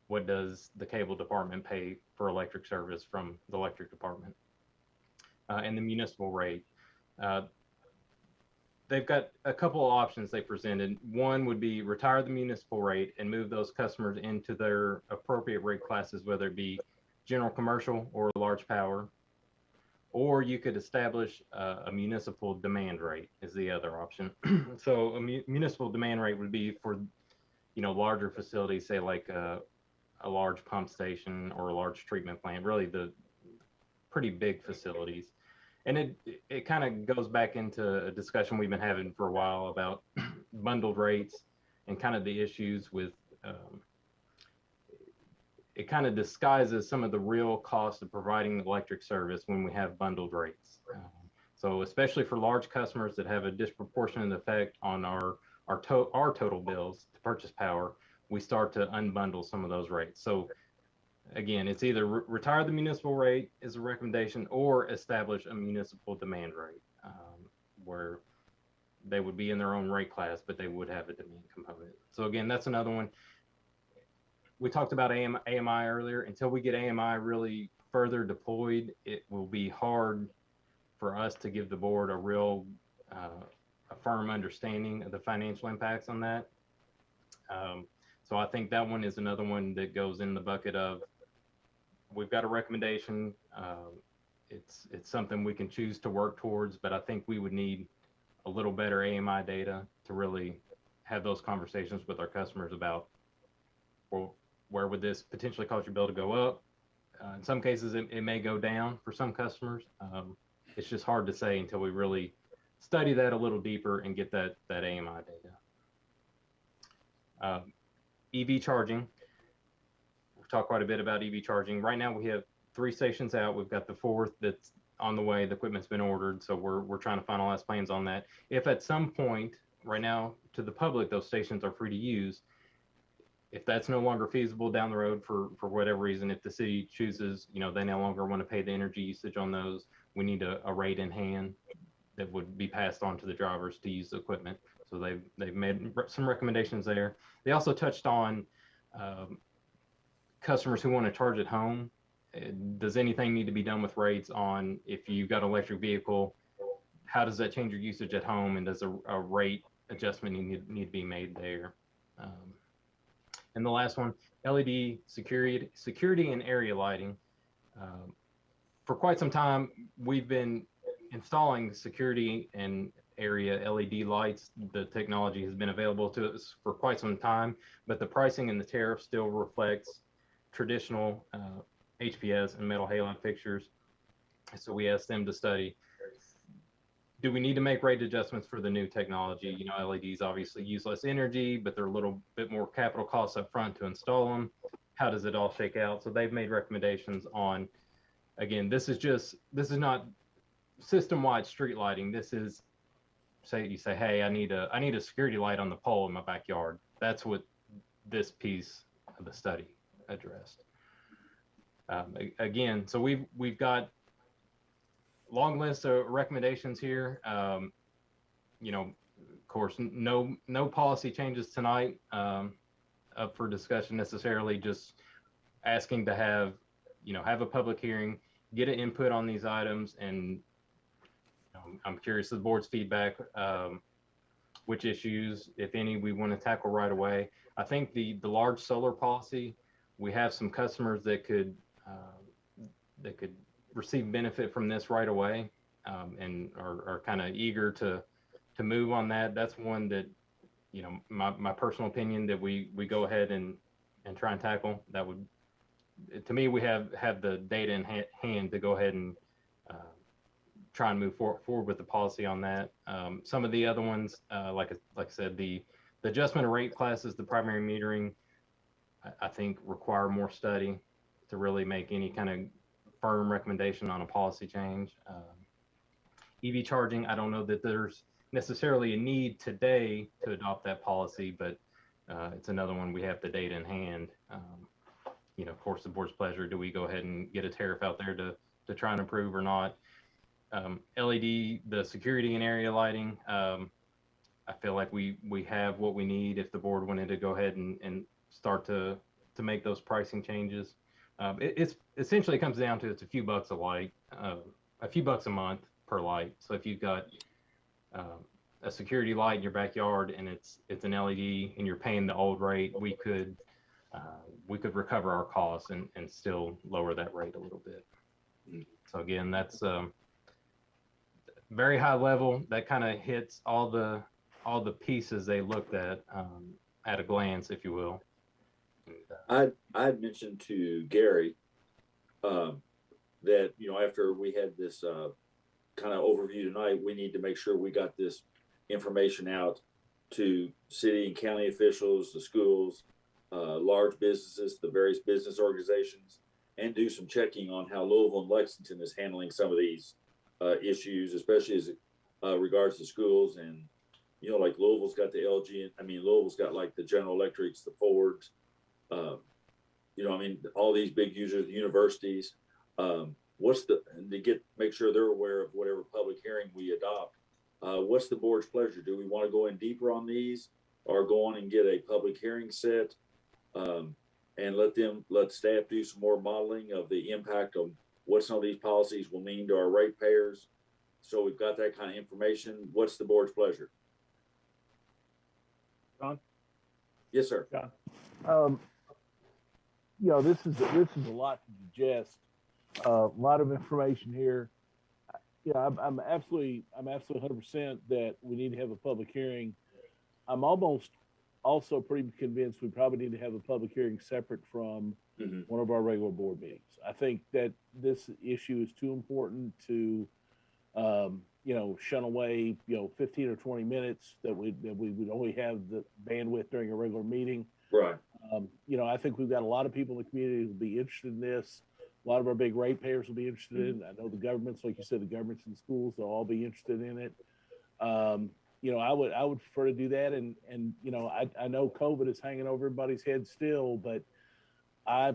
what does the cable department pay for electric service from the electric department? And the municipal rate. They've got a couple of options they presented. One would be retire the municipal rate and move those customers into their appropriate rate classes, whether it be general commercial or large power. Or you could establish a municipal demand rate is the other option. So a municipal demand rate would be for, larger facilities, say like a large pump station or a large treatment plant, really the pretty big facilities. And it kind of goes back into a discussion we've been having for a while about bundled rates and kind of the issues with, it kind of disguises some of the real cost of providing electric service when we have bundled rates. So especially for large customers that have a disproportionate effect on our total bills to purchase power, we start to unbundle some of those rates. So again, it's either retire the municipal rate is a recommendation or establish a municipal demand rate where they would be in their own rate class, but they would have a demand component. So again, that's another one. We talked about AMI earlier. Until we get AMI really further deployed, it will be hard for us to give the board a real, a firm understanding of the financial impacts on that. So I think that one is another one that goes in the bucket of, we've got a recommendation. It's something we can choose to work towards, but I think we would need a little better AMI data to really have those conversations with our customers about, well, where would this potentially cause your bill to go up? In some cases, it may go down for some customers. It's just hard to say until we really study that a little deeper and get that AMI data. EV charging. We've talked quite a bit about EV charging. Right now, we have 3 stations out. We've got the 4th that's on the way. The equipment's been ordered, so we're trying to finalize plans on that. If at some point, right now, to the public, those stations are free to use, if that's no longer feasible down the road for whatever reason, if the city chooses, they no longer want to pay the energy usage on those, we need a rate in hand that would be passed on to the drivers to use the equipment. So they've made some recommendations there. They also touched on customers who want to charge at home. Does anything need to be done with rates on if you've got an electric vehicle? How does that change your usage at home? And does a rate adjustment need to be made there? And the last one, LED security and area lighting. For quite some time, we've been installing security and area LED lights. The technology has been available to us for quite some time, but the pricing and the tariff still reflects traditional HPS and metal halide fixtures. So we asked them to study, do we need to make rate adjustments for the new technology? LEDs obviously use less energy, but they're a little bit more capital costs up front to install them. How does it all shake out? So they've made recommendations on, again, this is not system-wide street lighting. This is, you say, hey, I need a security light on the pole in my backyard. That's what this piece of the study addressed. Again, so we've got long list of recommendations here. Of course, no policy changes tonight up for discussion necessarily. Just asking to have a public hearing, get an input on these items, and I'm curious of the board's feedback, which issues, if any, we want to tackle right away. I think the large solar policy, we have some customers that could receive benefit from this right away, and are kind of eager to move on that. That's one that, my personal opinion, that we go ahead and try and tackle. That would, to me, we have the data in hand to go ahead and try and move forward with the policy on that. Some of the other ones, like I said, the adjustment of rate classes, the primary metering, I think require more study to really make any kind of firm recommendation on a policy change. EV charging, I don't know that there's necessarily a need today to adopt that policy, but it's another one we have the data in hand. Of course, the board's pleasure. Do we go ahead and get a tariff out there to try and improve or not. LED, the security and area lighting, I feel like we have what we need if the board wanted to go ahead and start to make those pricing changes. It's essentially comes down to it's a few bucks a light, a few bucks a month per light. So if you've got a security light in your backyard and it's an LED and you're paying the old rate, we could recover our costs and still lower that rate a little bit. So again, that's very high level. That kind of hits all the pieces they looked at a glance, if you will. I had mentioned to Gary that, you know, after we had this kind of overview tonight, we need to make sure we got this information out to city and county officials, the schools, large businesses, the various business organizations, and do some checking on how Louisville and Lexington is handling some of these issues, especially as regards to schools. And, you know, like Louisville's got the LG, Louisville's got like the General Electrics, the Fords, you know, all these big users, the universities. Make sure they're aware of whatever public hearing we adopt. What's the board's pleasure? Do we want to go in deeper on these, or go on and get a public hearing set and let staff do some more modeling of the impact of what some of these policies will mean to our ratepayers? So we've got that kind of information. What's the board's pleasure? John? Yes, sir. John. You know, this is a lot to digest. A lot of information here. Yeah, I'm absolutely 100% that we need to have a public hearing. I'm almost also pretty convinced we probably need to have a public hearing separate from one of our regular board meetings. I think that this issue is too important to, you know, shun away, you know, 15 or 20 minutes that we would only have the bandwidth during a regular meeting. Right. You know, I think we've got a lot of people in the community who will be interested in this. A lot of our big ratepayers will be interested in it. I know the governments, like you said, the governments and schools, they'll all be interested in it. You know, I would prefer to do that. And you know, I know COVID is hanging over everybody's head still, but I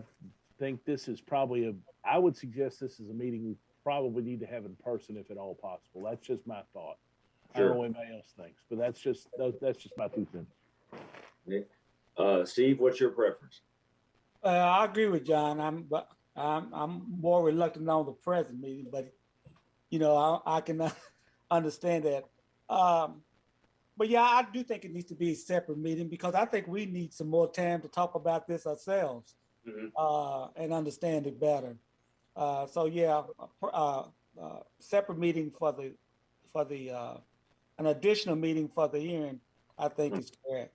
think this is probably I would suggest this is a meeting we probably need to have in person if at all possible. That's just my thought. Sure. I don't know what anybody else thinks, but that's just my 2 cents. Steve, what's your preference? I agree with John. I'm more reluctant on the present meeting, but you know, I can understand that. But yeah, I do think it needs to be a separate meeting because I think we need some more time to talk about this ourselves and understand it better. So yeah, separate meeting for the an additional meeting for the hearing, I think is correct.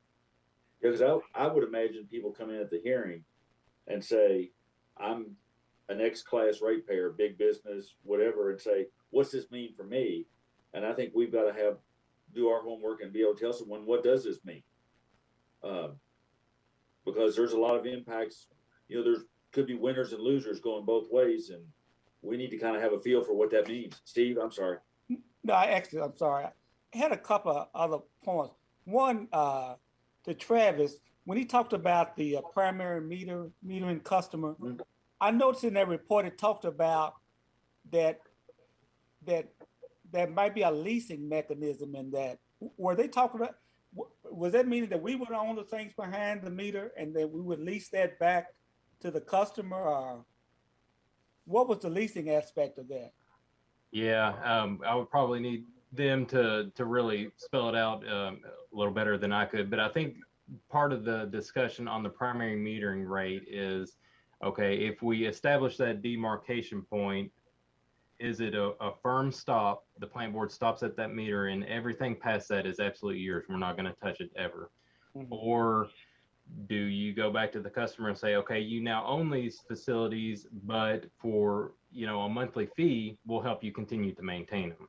Because I would imagine people come in at the hearing and say, I'm an X-class ratepayer, big business, whatever, and say, what's this mean for me? And I think we've got to do our homework and be able to tell someone, what does this mean? Because there's a lot of impacts. You know, there could be winners and losers going both ways, and we need to kind of have a feel for what that means. Steve, I'm sorry. No, I'm sorry. I had a couple of other points. One, to Travis, when he talked about the primary metering customer, I noticed in that report it talked about that there might be a leasing mechanism in that. Were they talking about? Was that meaning that we would own the things behind the meter and that we would lease that back to the customer, or what was the leasing aspect of that? Yeah, I would probably need them to really spell it out a little better than I could. But I think part of the discussion on the primary metering rate is, okay, if we establish that demarcation point, is it a firm stop? The plant board stops at that meter and everything past that is absolutely yours. We're not going to touch it ever. Or do you go back to the customer and say, okay, you now own these facilities, but for, you know, a monthly fee, we'll help you continue to maintain them.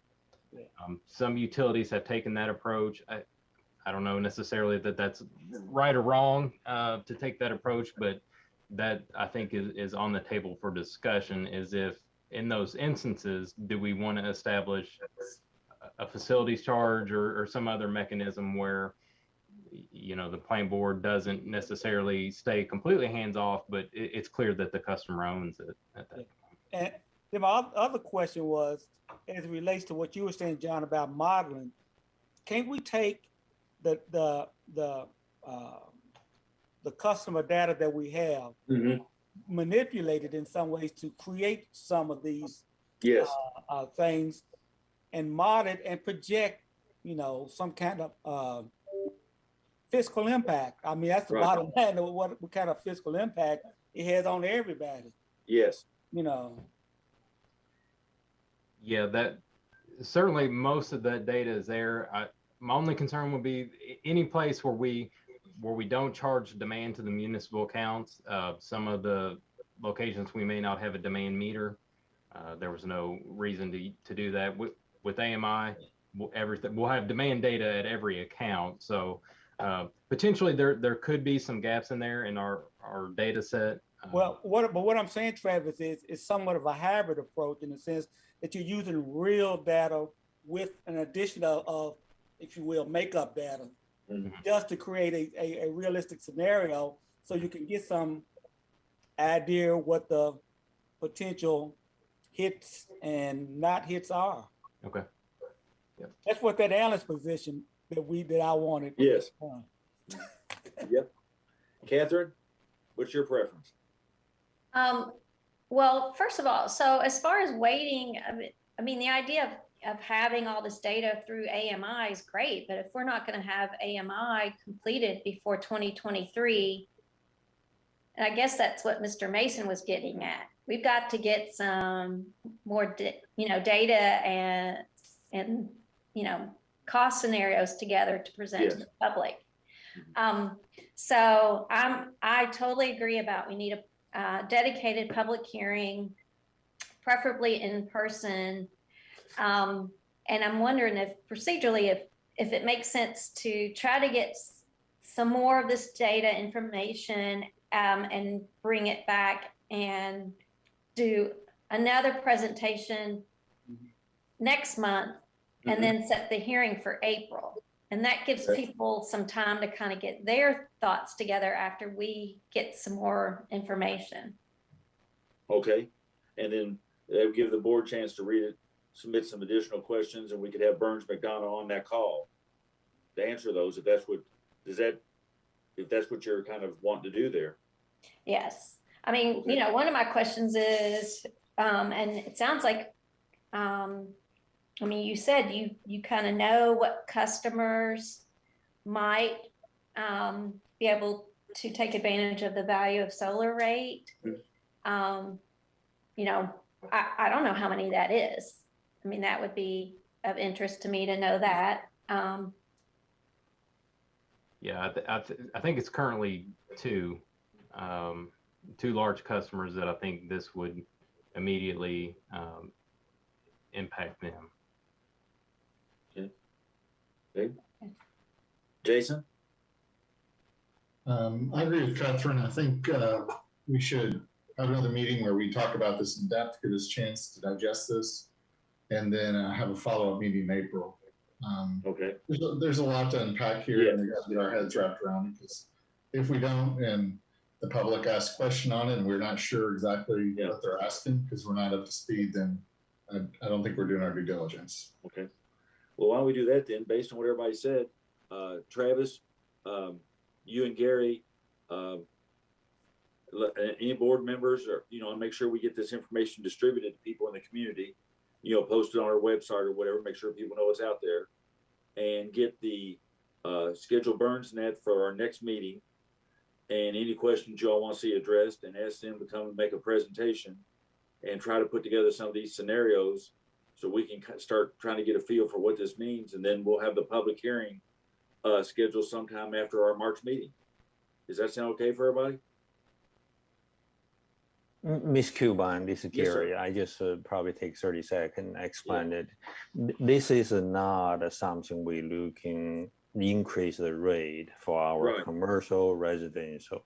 Some utilities have taken that approach. I don't know necessarily that that's right or wrong to take that approach, but that I think is on the table for discussion, is if in those instances, do we want to establish a facilities charge or some other mechanism where, you know, the plant board doesn't necessarily stay completely hands off, but it's clear that the customer owns it at that point. Then my other question was, as it relates to what you were saying, John, about modeling, can't we take the customer data that we have, manipulate it in some ways to create some of these things and model it and project, you know, some kind of fiscal impact? I mean, that's the bottom line of what kind of fiscal impact it has on everybody. Yes. You know. Yeah, that certainly most of that data is there. My only concern would be any place where we don't charge demand to the municipal accounts. Some of the locations we may not have a demand meter. There was no reason to do that. With AMI, we'll have demand data at every account. So potentially there could be some gaps in there in our data set. Well, what I'm saying, Travis, is somewhat of a hybrid approach in the sense that you're using real data with an addition of, if you will, makeup data, just to create a realistic scenario, so you can get some idea what the potential hits and not hits are. Okay. Yep. That's what that analyst position that I wanted. Yes. Yep. Catherine, what's your preference? Well, first of all, so as far as waiting, I mean, the idea of having all this data through AMI is great, but if we're not going to have AMI completed before 2023, and I guess that's what Mr. Mason was getting at, we've got to get some more, data and cost scenarios together to present to the public. So I totally agree about we need a dedicated public hearing, preferably in person. And I'm wondering if procedurally, if it makes sense to try to get some more of this data information and bring it back and do another presentation next month and then set the hearing for April. And that gives people some time to kind of get their thoughts together after we get some more information. Okay. And then that would give the board a chance to read it, submit some additional questions, and we could have Burns McDonough on that call to answer those if that's what you're kind of wanting to do there. Yes. I mean, one of my questions is, and it sounds like, I mean, you said you kind of know what customers might be able to take advantage of the value of solar rate. I don't know how many that is. I mean, that would be of interest to me to know that. Yeah, I think it's currently two large customers that I think this would immediately impact them. Okay. Jason? I agree with Catherine. I think we should have another meeting where we talk about this in depth, get us a chance to digest this, and then have a follow-up meeting in April. Okay. There's a lot to unpack here, and we got to get our heads wrapped around it, because if we don't, and the public asks a question on it, and we're not sure exactly what they're asking because we're not up to speed, then I don't think we're doing our due diligence. Okay. Well, why don't we do that then, based on what everybody said? Travis, you and Gary, any board members, or make sure we get this information distributed to people in the community. Post it on our website or whatever. Make sure people know it's out there, and get the schedule Burns net for our next meeting. And any questions y'all want to see addressed, and ask them to come and make a presentation, and try to put together some of these scenarios, so we can start trying to get a feel for what this means. And then we'll have the public hearing scheduled sometime after our March meeting. Does that sound okay for everybody? Ms. Cuban, this is Gary. I just probably take 30 seconds and explain it. This is not something we're looking increase the rate for our commercial residential.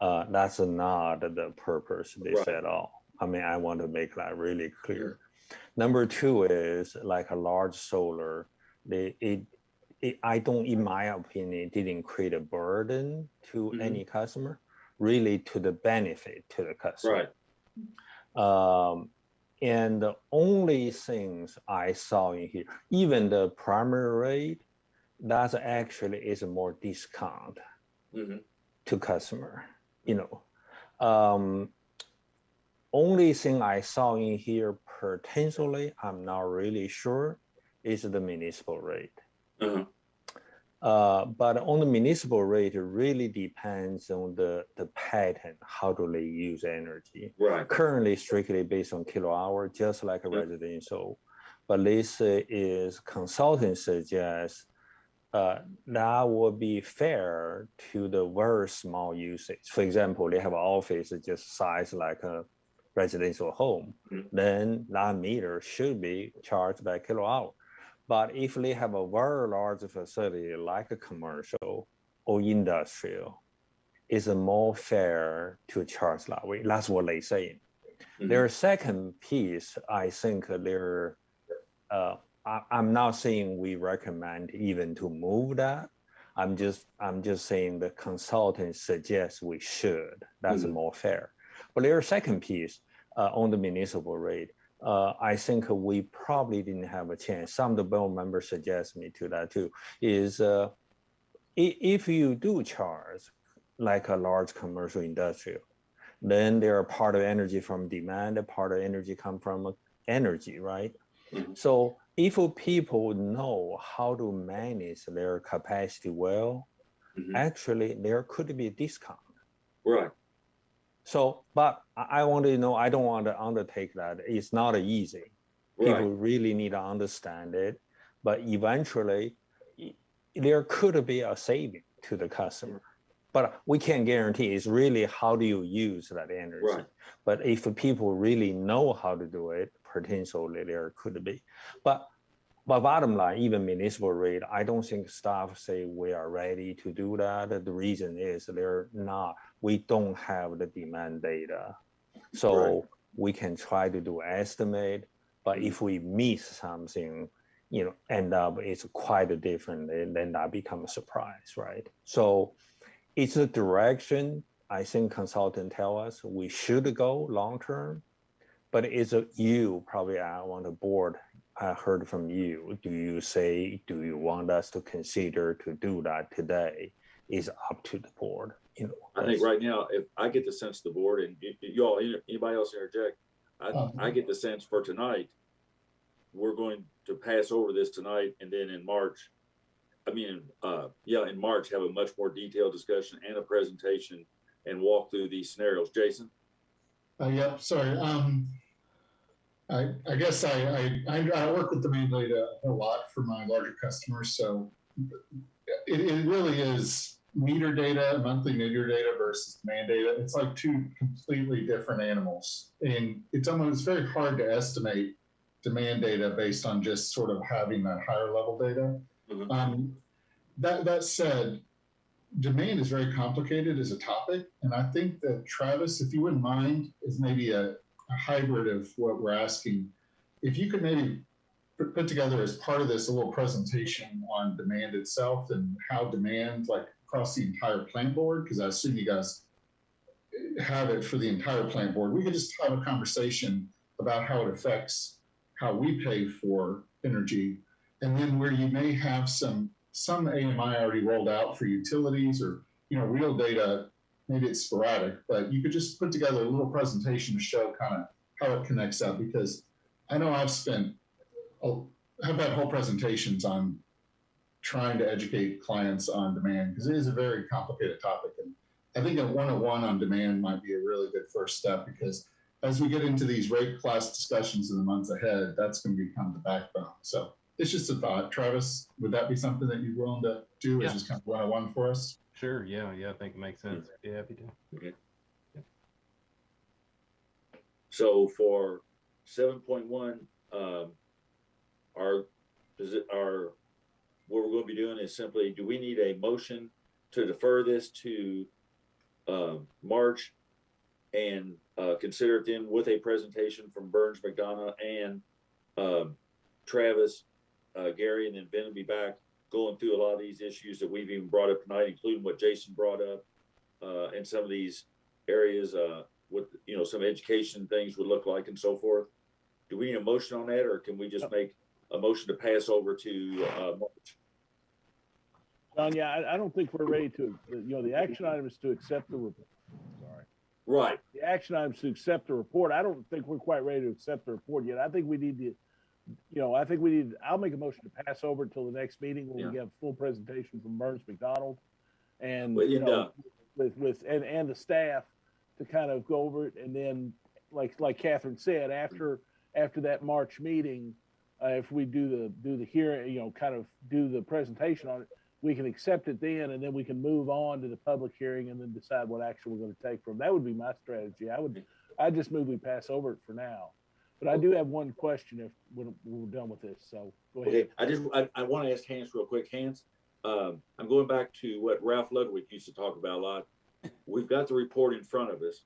That's not the purpose of this at all. I mean, I want to make that really clear. Number two is like a large solar, I don't, in my opinion, didn't create a burden to any customer, really to the benefit to the customer. And the only things I saw in here, even the primary rate, that's actually is a more discount to customer, you know. Only thing I saw in here potentially, I'm not really sure, is the municipal rate. But on the municipal rate, it really depends on the pattern, how do they use energy. Right. Currently, strictly based on kilowatt hour, just like a residential. But this is consultant suggests that would be fair to the very small usage. For example, they have an office just size like a residential home, then that meter should be charged by kilowatt hour. But if they have a very large facility like a commercial or industrial, it's more fair to charge that way. That's what they say. Their second piece, I think they're, I'm not saying we recommend even to move that. I'm just saying the consultant suggests we should. That's more fair. But their second piece on the municipal rate, I think we probably didn't have a chance. Some of the board members suggest me to that too, is if you do charge like a large commercial industrial, then there are part of energy from demand, a part of energy come from energy, right? So if people know how to manage their capacity well, actually there could be a discount. Right. So, but I want to know, I don't want to undertake that. It's not easy. People really need to understand it, but eventually there could be a saving to the customer. But we can't guarantee. It's really how do you use that energy. Right. But if people really know how to do it, potentially there could be. But bottom line, even municipal rate, I don't think staff say we are ready to do that. The reason is they're not, we don't have the demand data. So we can try to do estimate, but if we miss something, you know, end up it's quite different, then that becomes a surprise, right? So it's a direction I think consultants tell us we should go long-term, but it's you probably I want the board. I heard from you. Do you want us to consider to do that today? Is up to the board. You know, I think right now, if I get the sense the board and y'all, anybody else interject, I get the sense for tonight, we're going to pass over this tonight, and then in March, in March, have a much more detailed discussion and a presentation and walk through these scenarios. Jason? Yep, sorry. I guess I work with demand data a lot for my larger customers, so it really is meter data, monthly meter data versus demand data. It's like two completely different animals, and it's very hard to estimate demand data based on just sort of having that higher level data. That said, demand is very complicated as a topic, and I think that Travis, if you wouldn't mind, is maybe a hybrid of what we're asking. If you could maybe put together as part of this a little presentation on demand itself and how demand, like across the entire plant board, because I assume you guys have it for the entire plant board. We could just have a conversation about how it affects how we pay for energy, and then where you may have some AMI already rolled out for utilities, or real data. Maybe it's sporadic, but you could just put together a little presentation to show kind of how it connects up, because I know I've had whole presentations on trying to educate clients on demand, because it is a very complicated topic. And I think a 101 on demand might be a really good first step, because as we get into these rate class discussions in the months ahead, that's going to become the backbone. So it's just a thought. Travis, would that be something that you're willing to do as just kind of 101 for us? Sure. Yeah. I think it makes sense. Be happy to. Okay. So for 7.1, what we're going to be doing is simply, do we need a motion to defer this to March and consider it then with a presentation from Burns, McDonough, and Travis, Gary, and then Ben will be back going through a lot of these issues that we've even brought up tonight, including what Jason brought up, and some of these areas, what some education things would look like and so forth. a motion on that, or can we just make a motion to pass over to March? John, yeah, I don't think we're ready to, the action item is to accept the report. Sorry. Right. The action item is to accept the report. I don't think we're quite ready to accept the report yet. I think we need to, I'll make a motion to pass over until the next meeting when we get a full presentation from Burns McDonald and, and the staff to kind of go over it. And then like Catherine said, after that March meeting, if we do the hearing, kind of do the presentation on it, we can accept it then, and then we can move on to the public hearing and then decide what action we're going to take from. That would be my strategy. I just move we pass over it for now. But I do have one question when we're done with this. So go ahead. Okay, I want to ask Hans real quick. Hans, I'm going back to what Ralph Ludwig used to talk about a lot. We've got the report in front of us.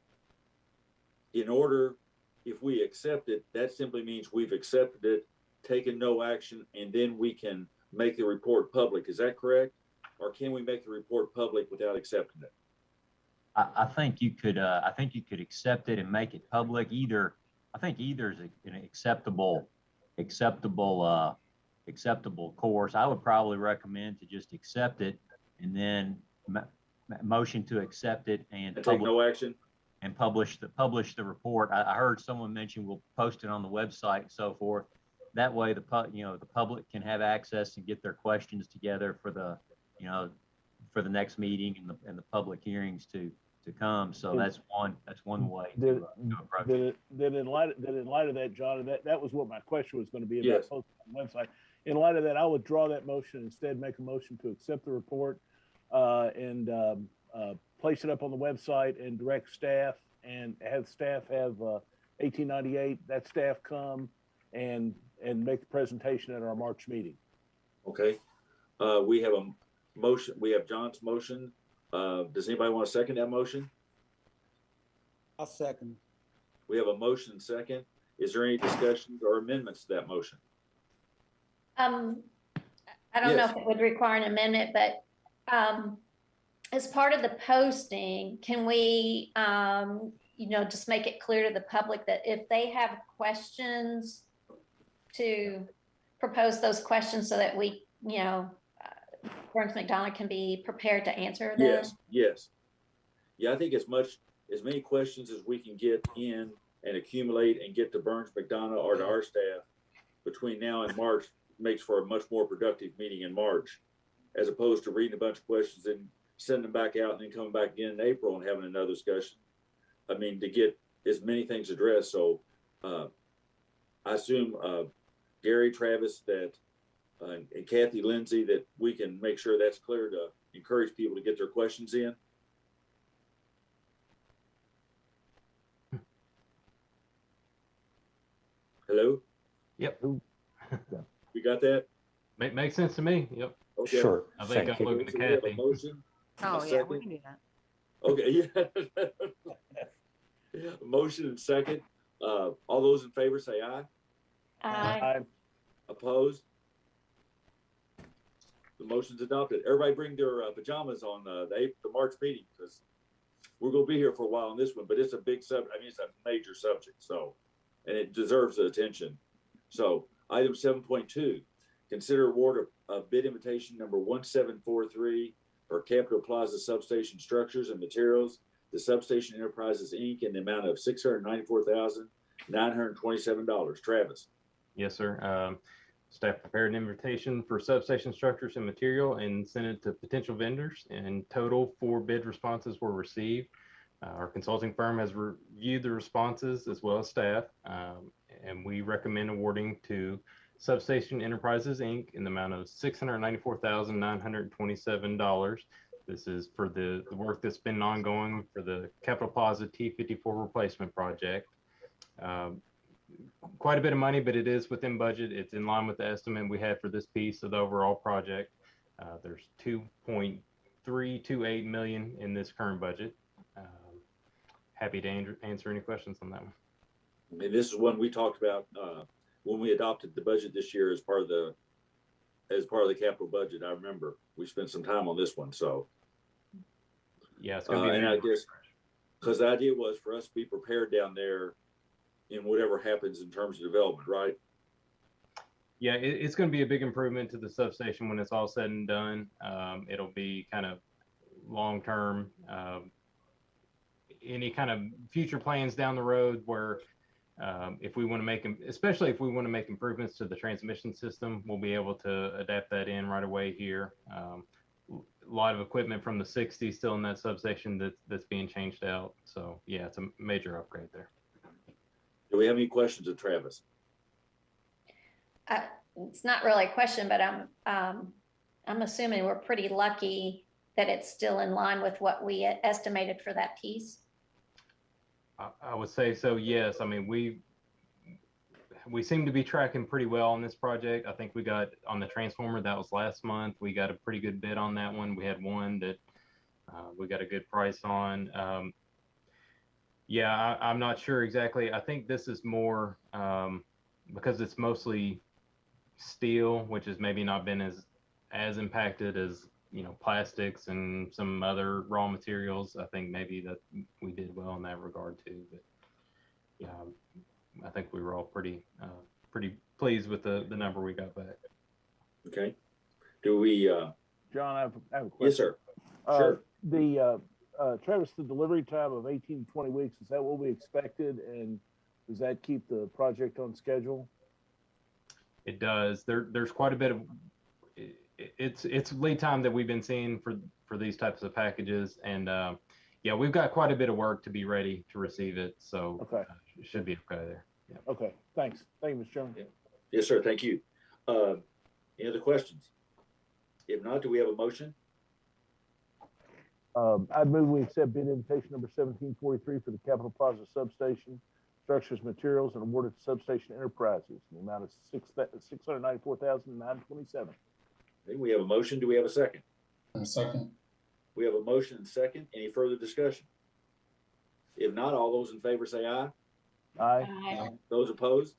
If we accept it, that simply means we've accepted it, taken no action, and then we can make the report public. Is that correct? Or can we make the report public without accepting it? I think you could accept it and make it public. I think either is an acceptable course. I would probably recommend to just accept it and then motion to accept it and take no action and publish the report. I heard someone mention we'll post it on the website and so forth. That way the public can have access and get their questions together for the next meeting and the public hearings to come. So that's one way to approach it. Then in light of that, John, and that was what my question was going to be about posting on the website. In light of that, I would withdraw that motion and instead make a motion to accept the report and place it up on the website and direct staff and have staff have 1898, that staff come and make the presentation at our March meeting. Okay. We have a motion. We have John's motion. Does anybody want to second that motion? I'll second. We have a motion and second. Is there any discussions or amendments to that motion? I don't know if it would require an amendment, but as part of the posting, can we, just make it clear to the public that if they have questions, to propose those questions so that we, Burns McDonald can be prepared to answer them? Yes. Yeah, I think as many questions as we can get in and accumulate and get to Burns McDonald or to our staff between now and March makes for a much more productive meeting in March, as opposed to reading a bunch of questions and sending them back out and then coming back again in April and having another discussion. I mean, to get as many things addressed. So I assume Gary, Travis, and Kathy, Lindsay, that we can make sure that's clear to encourage people to get their questions in. Hello? Yep. You got that? Makes sense to me. Yep. Okay. Sure. I think I'm looking to Kathy. Oh, yeah, we can do that. Okay, yeah. Motion and second. All those in favor say aye. Aye. Opposed? The motion's adopted. Everybody bring their pajamas on the March meeting, because we're going to be here for a while on this one, but it's a big subject. I mean, it's a major subject, so, and it deserves the attention. So item 7.2, consider award of bid invitation number 1743 for Capitol Plaza Substation Structures and Materials, the Substation Enterprises, Inc., in the amount of $694,927. Travis. Yes, sir. Staff prepared an invitation for substation structures and material and sent it to potential vendors. In total, 4 bid responses were received. Our consulting firm has reviewed the responses as well as staff, and we recommend awarding to Substation Enterprises, Inc. in the amount of $694,927. This is for the work that's been ongoing for the Capitol Plaza T54 replacement project. Quite a bit of money, but it is within budget. It's in line with the estimate we had for this piece of the overall project. There's $2.328 million in this current budget. Happy to answer any questions on that one. And this is one we talked about when we adopted the budget this year as part of the capital budget. I remember we spent some time on this one. So yeah, it's gonna be and I guess because the idea was for us to be prepared down there in whatever happens in terms of development, right? Yeah, it's going to be a big improvement to the substation when it's all said and done. It'll be kind of long-term. Any kind of future plans down the road where if we want to make them, especially if we want to make improvements to the transmission system, we'll be able to adapt that in right away here. A lot of equipment from the 60s still in that substation that's being changed out. So yeah, it's a major upgrade there. Do we have any questions of Travis? It's not really a question, but I'm assuming we're pretty lucky that it's still in line with what we estimated for that piece. I would say so, yes. I mean, we seem to be tracking pretty well on this project. I think we got on the transformer, that was last month. We got a pretty good bid on that one. We had one that we got a good price on. Yeah, I'm not sure exactly. I think this is more because it's mostly steel, which has maybe not been as impacted as, you know, plastics and some other raw materials. I think maybe that we did well in that regard too. But yeah, I think we were all pretty pleased with the number we got back. Okay. Do we? John, I have a question. Yes, sir. Sure. Travis, the delivery time of 18 to 20 weeks, is that what we expected? And does that keep the project on schedule? It does. There's quite a bit of it's lead time that we've been seeing for these types of packages, and yeah, we've got quite a bit of work to be ready to receive it. So okay, it should be okay there. Yeah. Okay, thanks. Thank you, Mr. Chairman. Yeah. Yes, sir. Thank you. Any other questions? If not, do we have a motion? I'd move we accept bid invitation number 1743 for the Capital Plaza Substation Structures, Materials, and awarded to Substation Enterprises in the amount of $694,927. We have a motion. Do we have a second? A second. We have a motion and second. Any further discussion? If not, all those in favor say aye. Aye. Aye. Those opposed?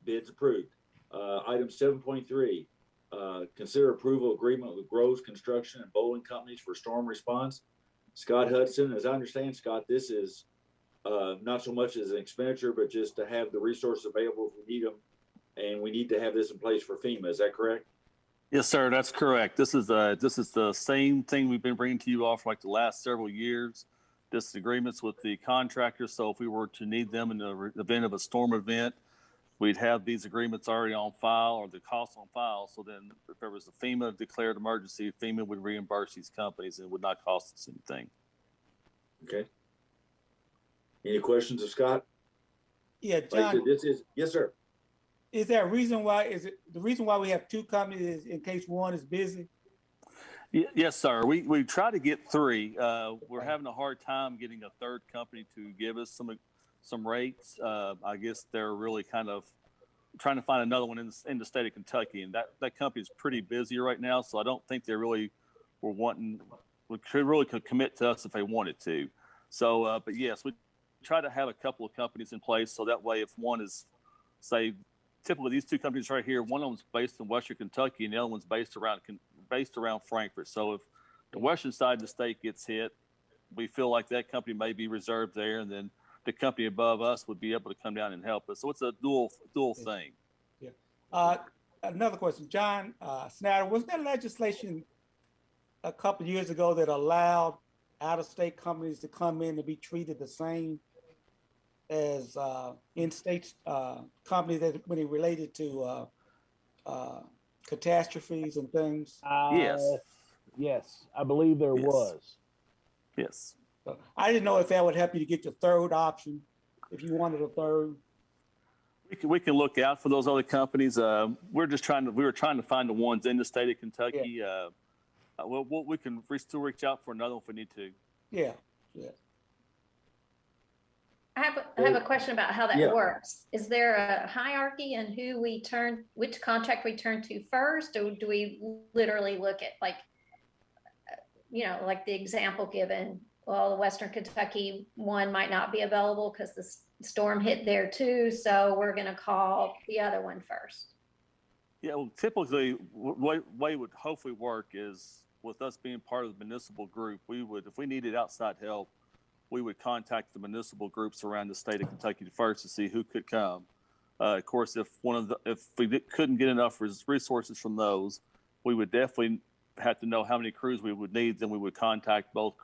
Bids approved. Item 7.3, consider approval agreement with Groves Construction and Bowling Companies for storm response. Scott Hudson, as I understand, Scott, this is not so much as an expenditure, but just to have the resources available if we need them. And we need to have this in place for FEMA. Is that correct? Yes, sir. That's correct. This is the same thing we've been bringing to you all for like the last several years. Disagreements with the contractors. So if we were to need them in the event of a storm event, we'd have these agreements already on file or the costs on file. So then if there was a FEMA declared emergency, FEMA would reimburse these companies and it would not cost us anything. Okay. Any questions of Scott? Yeah, John. This is, yes, sir. Is there a reason why? Is it the reason why we have two companies in case one is busy? Yes, sir. We try to get three. We're having a hard time getting a third company to give us some rates. I guess they're really kind of trying to find another one in the state of Kentucky, and that company is pretty busy right now. So I don't think they really could commit to us if they wanted to. So, but yes, we try to have a couple of companies in place so that way if one is, say, typically these two companies right here, one of them's based in Western Kentucky and the other one's based around Frankfort. So if the western side of the state gets hit, we feel like that company may be reserved there, and then the company above us would be able to come down and help us. So it's a dual thing. Yeah. Another question, John Snyder, was there legislation a couple of years ago that allowed out-of-state companies to come in and be treated the same as in-state companies that when it related to catastrophes and things? Yes, I believe there was. Yes. I didn't know if that would help you to get your third option, if you wanted a third. We can look out for those other companies. We were trying to find the ones in the state of Kentucky. Yeah. We can still reach out for another one if we need to. Yeah. I have a question about how that works. Is there a hierarchy in which contract we turn to first, or do we literally look at like the example given? Well, the Western Kentucky one might not be available because the storm hit there too, so we're going to call the other one first. Yeah, well, typically, the way it would hopefully work is with us being part of the municipal group, we would, if we needed outside help, we would contact the municipal groups around the state of Kentucky first to see who could come. Of course, if we couldn't get enough resources from those, we would definitely have to know how many crews we would need. Then we would contact both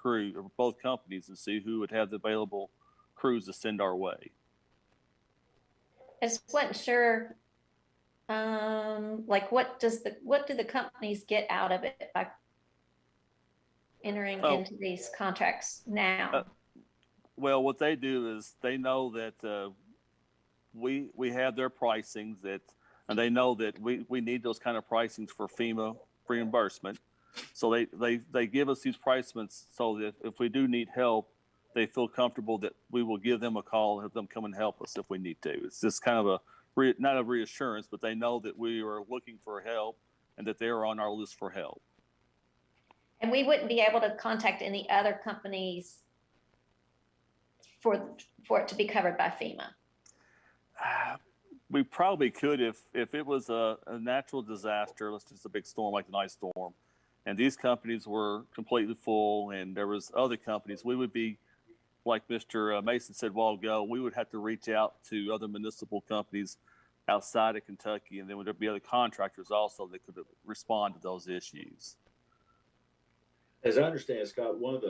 companies and see who would have the available crews to send our way. I just wasn't sure, like what do the companies get out of it by entering into these contracts now? Well, what they do is they know that we have their pricings and they know that we need those kind of pricings for FEMA reimbursement. So they give us these pricements so that if we do need help, they feel comfortable that we will give them a call and have them come and help us if we need to. It's just kind of not a reassurance, but they know that we are looking for help and that they are on our list for help. And we wouldn't be able to contact any other companies for it to be covered by FEMA. We probably could if it was a natural disaster, let's just a big storm like an ice storm, and these companies were completely full and there was other companies, we would be, like Mr. Mason said a while ago, we would have to reach out to other municipal companies outside of Kentucky, and then would there be other contractors also that could respond to those issues. As I understand, Scott, one of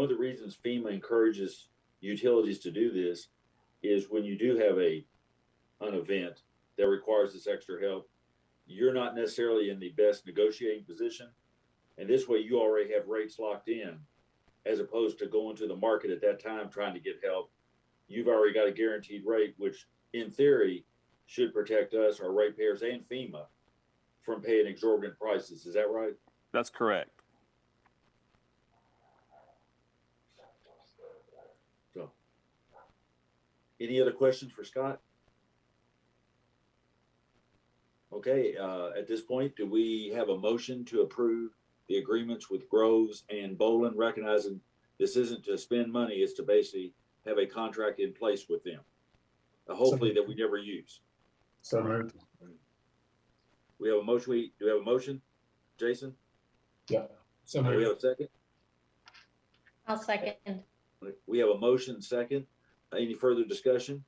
the reasons FEMA encourages utilities to do this is when you do have an event that requires this extra help, you're not necessarily in the best negotiating position. And this way you already have rates locked in, as opposed to going to the market at that time trying to get help. You've already got a guaranteed rate, which in theory should protect us, our ratepayers and FEMA, from paying exorbitant prices. Is that right? That's correct. So, any other questions for Scott? Okay, at this point, do we have a motion to approve the agreements with Groves and Bolin, recognizing this isn't to spend money, it's to basically have a contract in place with them, hopefully that we never use. So moved. We have a motion. Do we have a motion, Jason? Yeah. So moved. We have a second? I'll second. We have a motion second. Any further discussion?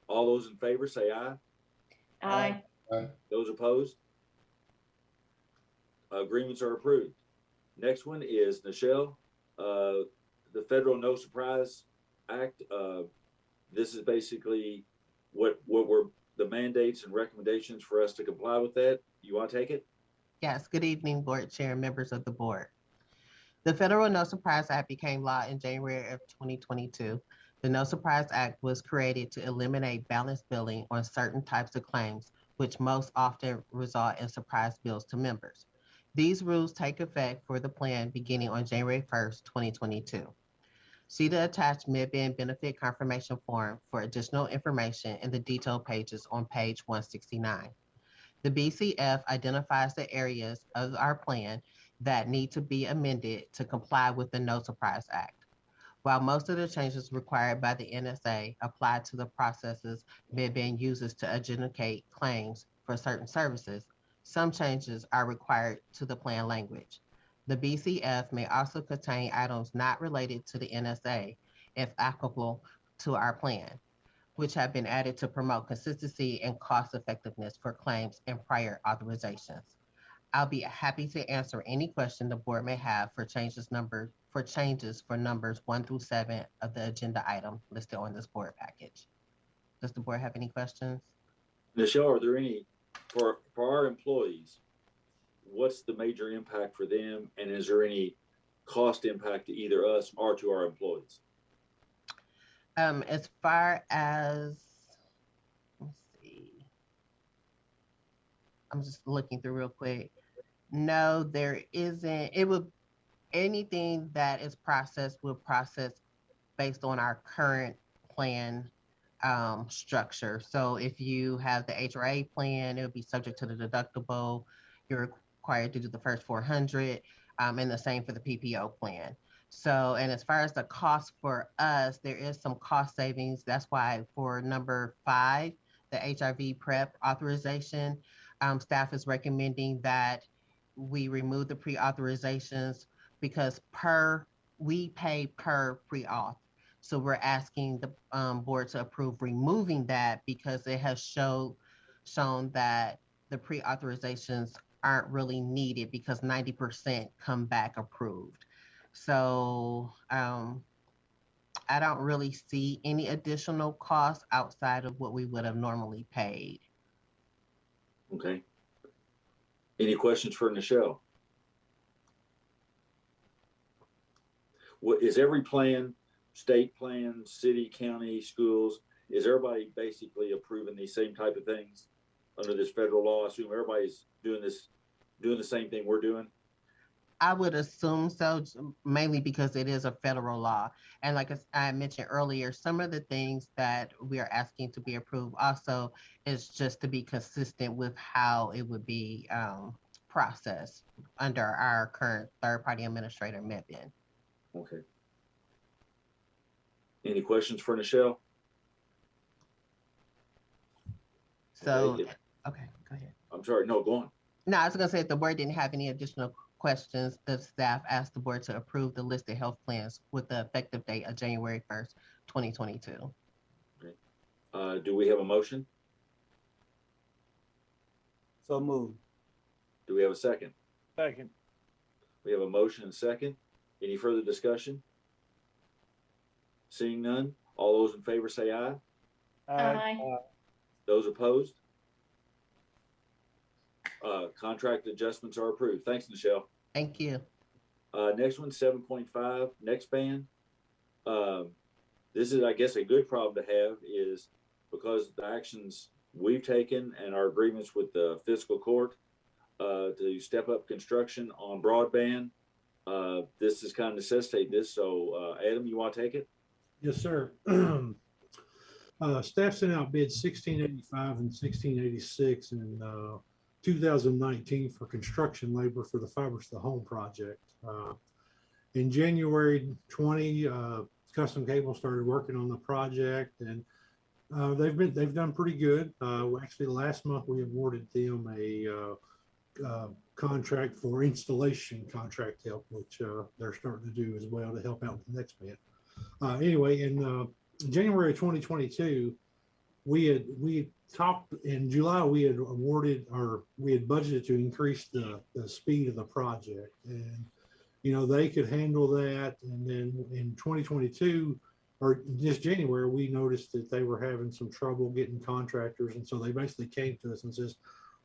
All those in favor say aye. Aye. Aye. Those opposed? Agreements are approved. Next one is Nichelle, the Federal No Surprise Act. This is basically what were the mandates and recommendations for us to comply with that. You want to take it? Yes. Good evening, Board Chair and members of the board. The Federal No Surprise Act became law in January of 2022. The No Surprise Act was created to eliminate balance billing on certain types of claims, which most often result in surprise bills to members. These rules take effect for the plan beginning on January 1st, 2022. See the attached mid-band benefit confirmation form for additional information in the detailed pages on page 169. The BCF identifies the areas of our plan that need to be amended to comply with the No Surprise Act. While most of the changes required by the NSA apply to the processes mid-band uses to adjudicate claims for certain services, some changes are required to the plan language. The BCF may also contain items not related to the NSA, if applicable to our plan, which have been added to promote consistency and cost effectiveness for claims and prior authorizations. I'll be happy to answer any question the board may have for changes for numbers 1 through 7 of the agenda item listed on this board package. Does the board have any questions? Nichelle, are there any, for our employees, what's the major impact for them? And is there any cost impact to either us or to our employees? As far as, let's see, I'm just looking through real quick. No, there isn't. Anything that is processed will process based on our current plan structure. So if you have the HRA plan, it will be subject to the deductible. You're required to do the first 400, and the same for the PPO plan. So, and as far as the cost for us, there is some cost savings. That's why for number 5, the HIV PrEP authorization, staff is recommending that we remove the pre-authorizations, because per we pay per pre-auth. So we're asking the board to approve removing that because it has shown that the pre-authorizations aren't really needed because 90% come back approved. So I don't really see any additional costs outside of what we would have normally paid. Okay. Any questions for Nichelle? What is every plan, state plan, city, county, schools, is everybody basically approving these same type of things under this federal law? I assume everybody's doing the same thing we're doing? I would assume so, mainly because it is a federal law. And like I mentioned earlier, some of the things that we are asking to be approved also is just to be consistent with how it would be processed under our current third-party administrator, MedBin. Okay. Any questions for Nichelle? So, okay, go ahead. I'm sorry, no, go on. No, I was gonna say if the board didn't have any additional questions, the staff asked the board to approve the listed health plans with the effective date of January 1st, 2022. Okay. Do we have a motion? So moved. Do we have a second? Second. We have a motion and second. Any further discussion? Seeing none, all those in favor say aye. Aye. Those opposed? Contract adjustments are approved. Thanks, Nichelle. Thank you. Next one, 7.5, next band. This is, I guess, a good problem to have is because the actions we've taken and our agreements with the fiscal court to step up construction on broadband. This is kind of necessitate this. So Adam, you want to take it? Yes, sir. Staff sent out bids 1685 and 1686 in 2019 for construction labor for the Fiber to the Home project. In January 20, Custom Cable started working on the project, and they've done pretty good. Actually, last month we awarded them a contract for installation contract help, which they're starting to do as well to help out with the next bid. Anyway, in January 2022, we had talked in July. We had awarded, or we had budgeted to increase the speed of the project, and they could handle that. And then in 2022, or just January, we noticed that they were having some trouble getting contractors, and so they basically came to us and says,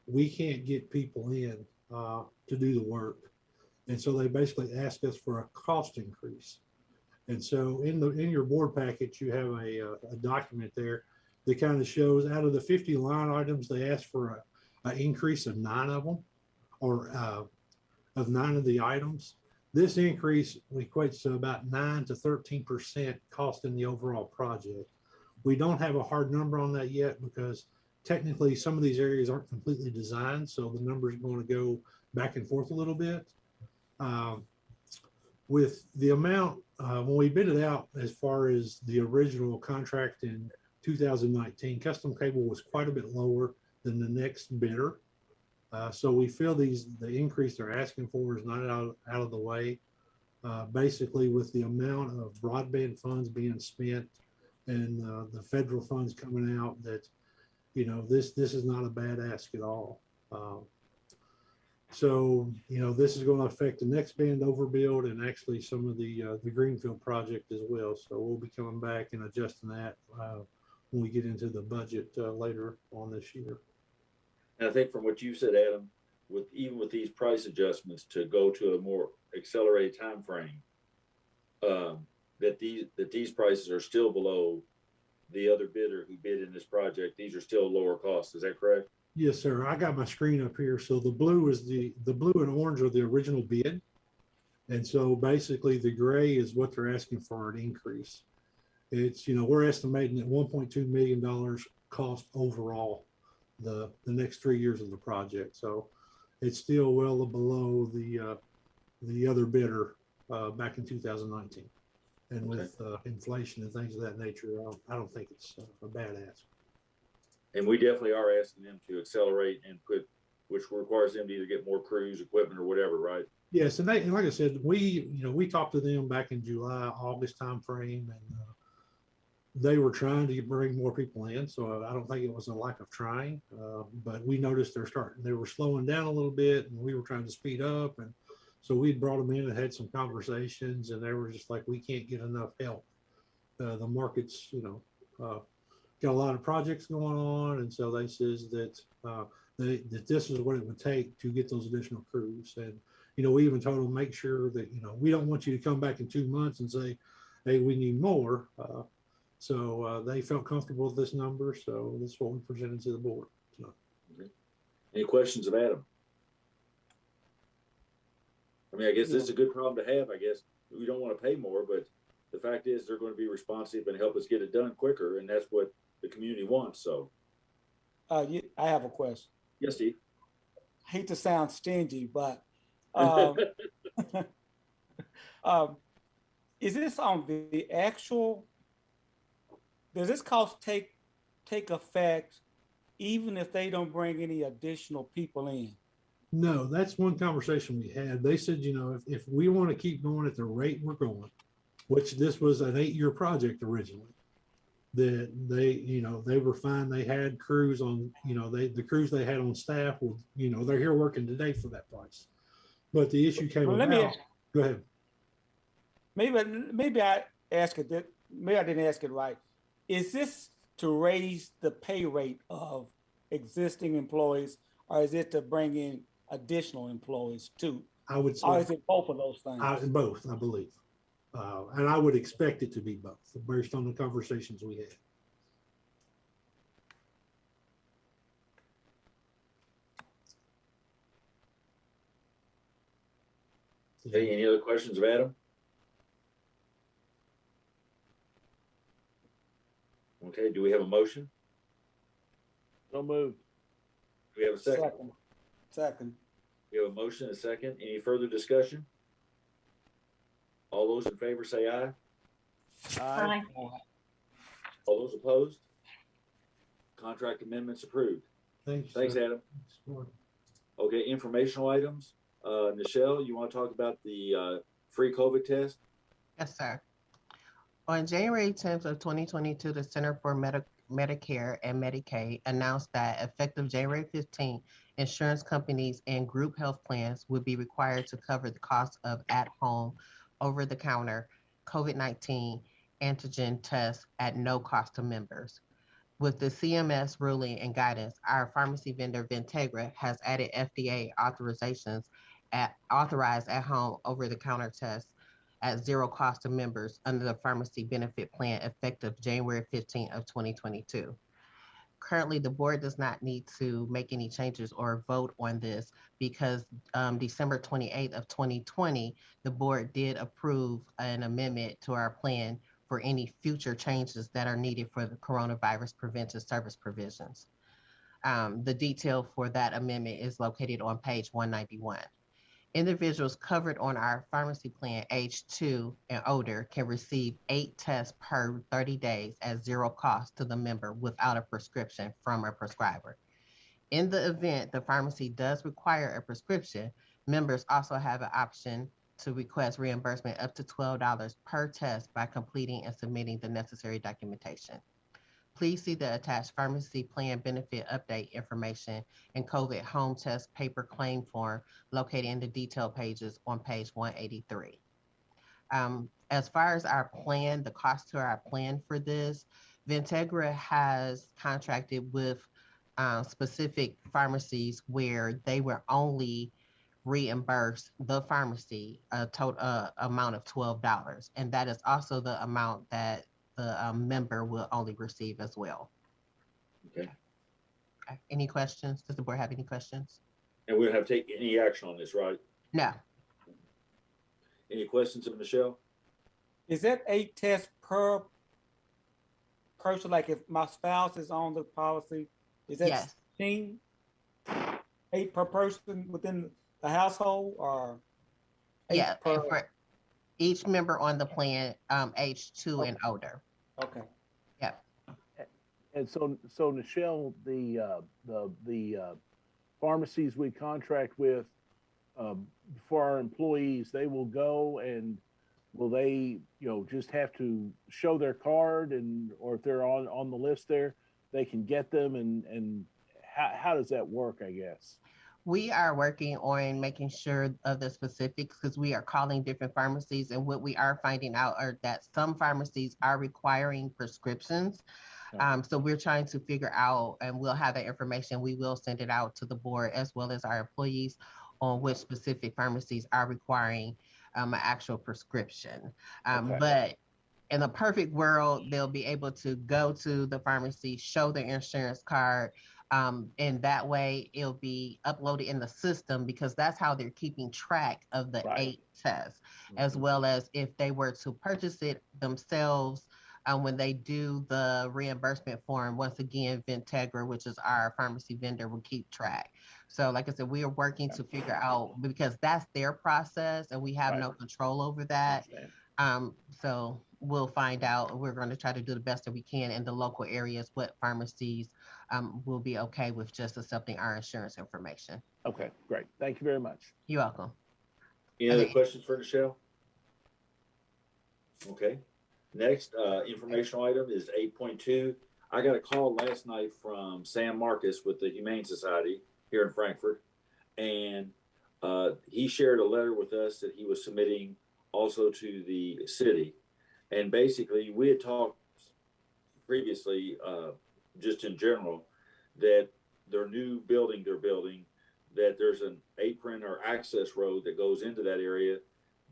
we can't get people in to do the work. And so they basically asked us for a cost increase. And so in your board package, you have a document there that kind of shows out of the 50 line items, they asked for an increase of 9 of them, or of 9 of the items. This increase equates to about 9 to 13% cost in the overall project. We don't have a hard number on that yet because technically some of these areas aren't completely designed, so the numbers are going to go back and forth a little bit. With the amount, when we bid it out, as far as the original contract in 2019, Custom Cable was quite a bit lower than the next bidder. So we feel the increase they're asking for is not out of the way. Basically, with the amount of broadband funds being spent and the federal funds coming out, that this is not a bad ask at all. So this is going to affect the next band overbuild and actually some of the Greenfield project as well. So we'll be coming back and adjusting that when we get into the budget later on this year. And I think from what you said, Adam, even with these price adjustments to go to a more accelerated time frame, that these prices are still below the other bidder who bid in this project. These are still lower costs. Is that correct? Yes, sir. I got my screen up here. So the blue is the blue and orange are the original bid. And so basically the gray is what they're asking for an increase. It's, we're estimating at $1.2 million cost overall the next 3 years of the project. So it's still well below the other bidder back in 2019. And with inflation and things of that nature, I don't think it's a bad ask. And we definitely are asking them to accelerate and which requires them to either get more crews, equipment, or whatever, right? Yes, and like I said, we talked to them back in July, August timeframe, and they were trying to bring more people in. So I don't think it was a lack of trying, but we noticed they were slowing down a little bit, and we were trying to speed up. And so we brought them in and had some conversations, and they were just like, we can't get enough help. The market's, got a lot of projects going on, and so they says that that this is what it would take to get those additional crews. And we even told them, make sure that we don't want you to come back in 2 months and say, hey, we need more. So they felt comfortable with this number, so that's what we presented to the board. So. Any questions of Adam? I mean, I guess this is a good problem to have. I guess we don't want to pay more, but the fact is they're going to be responsive and help us get it done quicker, and that's what the community wants. So, I have a question. Yes, Steve. I hate to sound stingy, but is this on the actual? Does this cost take effect even if they don't bring any additional people in? No, that's one conversation we had. They said, if we want to keep going at the rate we're going, which this was an 8-year project originally, that they were fine. They had crews on, the crews they had on staff will, they're here working today for that price. But the issue came about. Go ahead. Maybe I asked it that. Maybe I didn't ask it right. Is this to raise the pay rate of existing employees, or is it to bring in additional employees too? I would say. Or is it both of those things? Both, I believe. And I would expect it to be both based on the conversations we had. Any other questions of Adam? Okay, do we have a motion? So moved. Do we have a second? Second. We have a motion, a second. Any further discussion? All those in favor say aye. Aye. All those opposed? Contract amendments approved. Thanks, Adam. Okay, informational items. Nichelle, you want to talk about the free COVID test? Yes, sir. On January 10th of 2022, the Center for Medicare and Medicaid announced that effective January 15th, insurance companies and group health plans would be required to cover the cost of at-home, over-the-counter COVID-19 antigen tests at no cost to members. With the CMS ruling and guidance, our pharmacy vendor Vintegra has added FDA authorizations at authorized at-home, over-the-counter tests at zero cost to members under the pharmacy benefit plan effective January 15th of 2022. Currently, the board does not need to make any changes or vote on this because December 28th of 2020, the board did approve an amendment to our plan for any future changes that are needed for the coronavirus preventive service provisions. The detail for that amendment is located on page 191. Individuals covered on our pharmacy plan age 2 and older can receive 8 tests per 30 days at zero cost to the member without a prescription from a prescriber. In the event the pharmacy does require a prescription, members also have an option to request reimbursement up to $12 per test by completing and submitting the necessary documentation. Please see the attached pharmacy plan benefit update information and COVID home test paper claim form located in the detail pages on page 183. As far as our plan, the cost to our plan for this, Vintegra has contracted with specific pharmacies where they will only reimburse the pharmacy a total amount of $12. And that is also the amount that the member will only receive as well. Okay. Any questions? Does the board have any questions? And we don't have to take any action on this, right? No. Any questions of Michelle? Is that 8 tests per person? Like if my spouse is on the policy, is that 16? 8 per person within the household, or? Yeah, for each member on the plan, age 2 and older. Okay. Yeah. And so Nichelle, the pharmacies we contract with for our employees, they will go and will they, just have to show their card or if they're on the list there, they can get them and how does that work, I guess? We are working on making sure of the specifics because we are calling different pharmacies, and what we are finding out are that some pharmacies are requiring prescriptions. So we're trying to figure out, and we'll have that information. We will send it out to the board as well as our employees on which specific pharmacies are requiring an actual prescription. But in the perfect world, they'll be able to go to the pharmacy, show their insurance card, and that way it'll be uploaded in the system because that's how they're keeping track of the 8 tests, as well as if they were to purchase it themselves. When they do the reimbursement form, once again, Ventegra, which is our pharmacy vendor, will keep track. So like I said, we are working to figure out, because that's their process and we have no control over that. So we'll find out. We're going to try to do the best that we can in the local areas, what pharmacies will be okay with just accepting our insurance information. Okay, great. Thank you very much. You're welcome. Any other questions for Nichelle? Okay. Next informational item is 8.2. I got a call last night from Sam Marcus with the Humane Society here in Frankfurt, and he shared a letter with us that he was submitting also to the city. And basically, we had talked previously, just in general, that their new building they're building, that there's an apron or access road that goes into that area,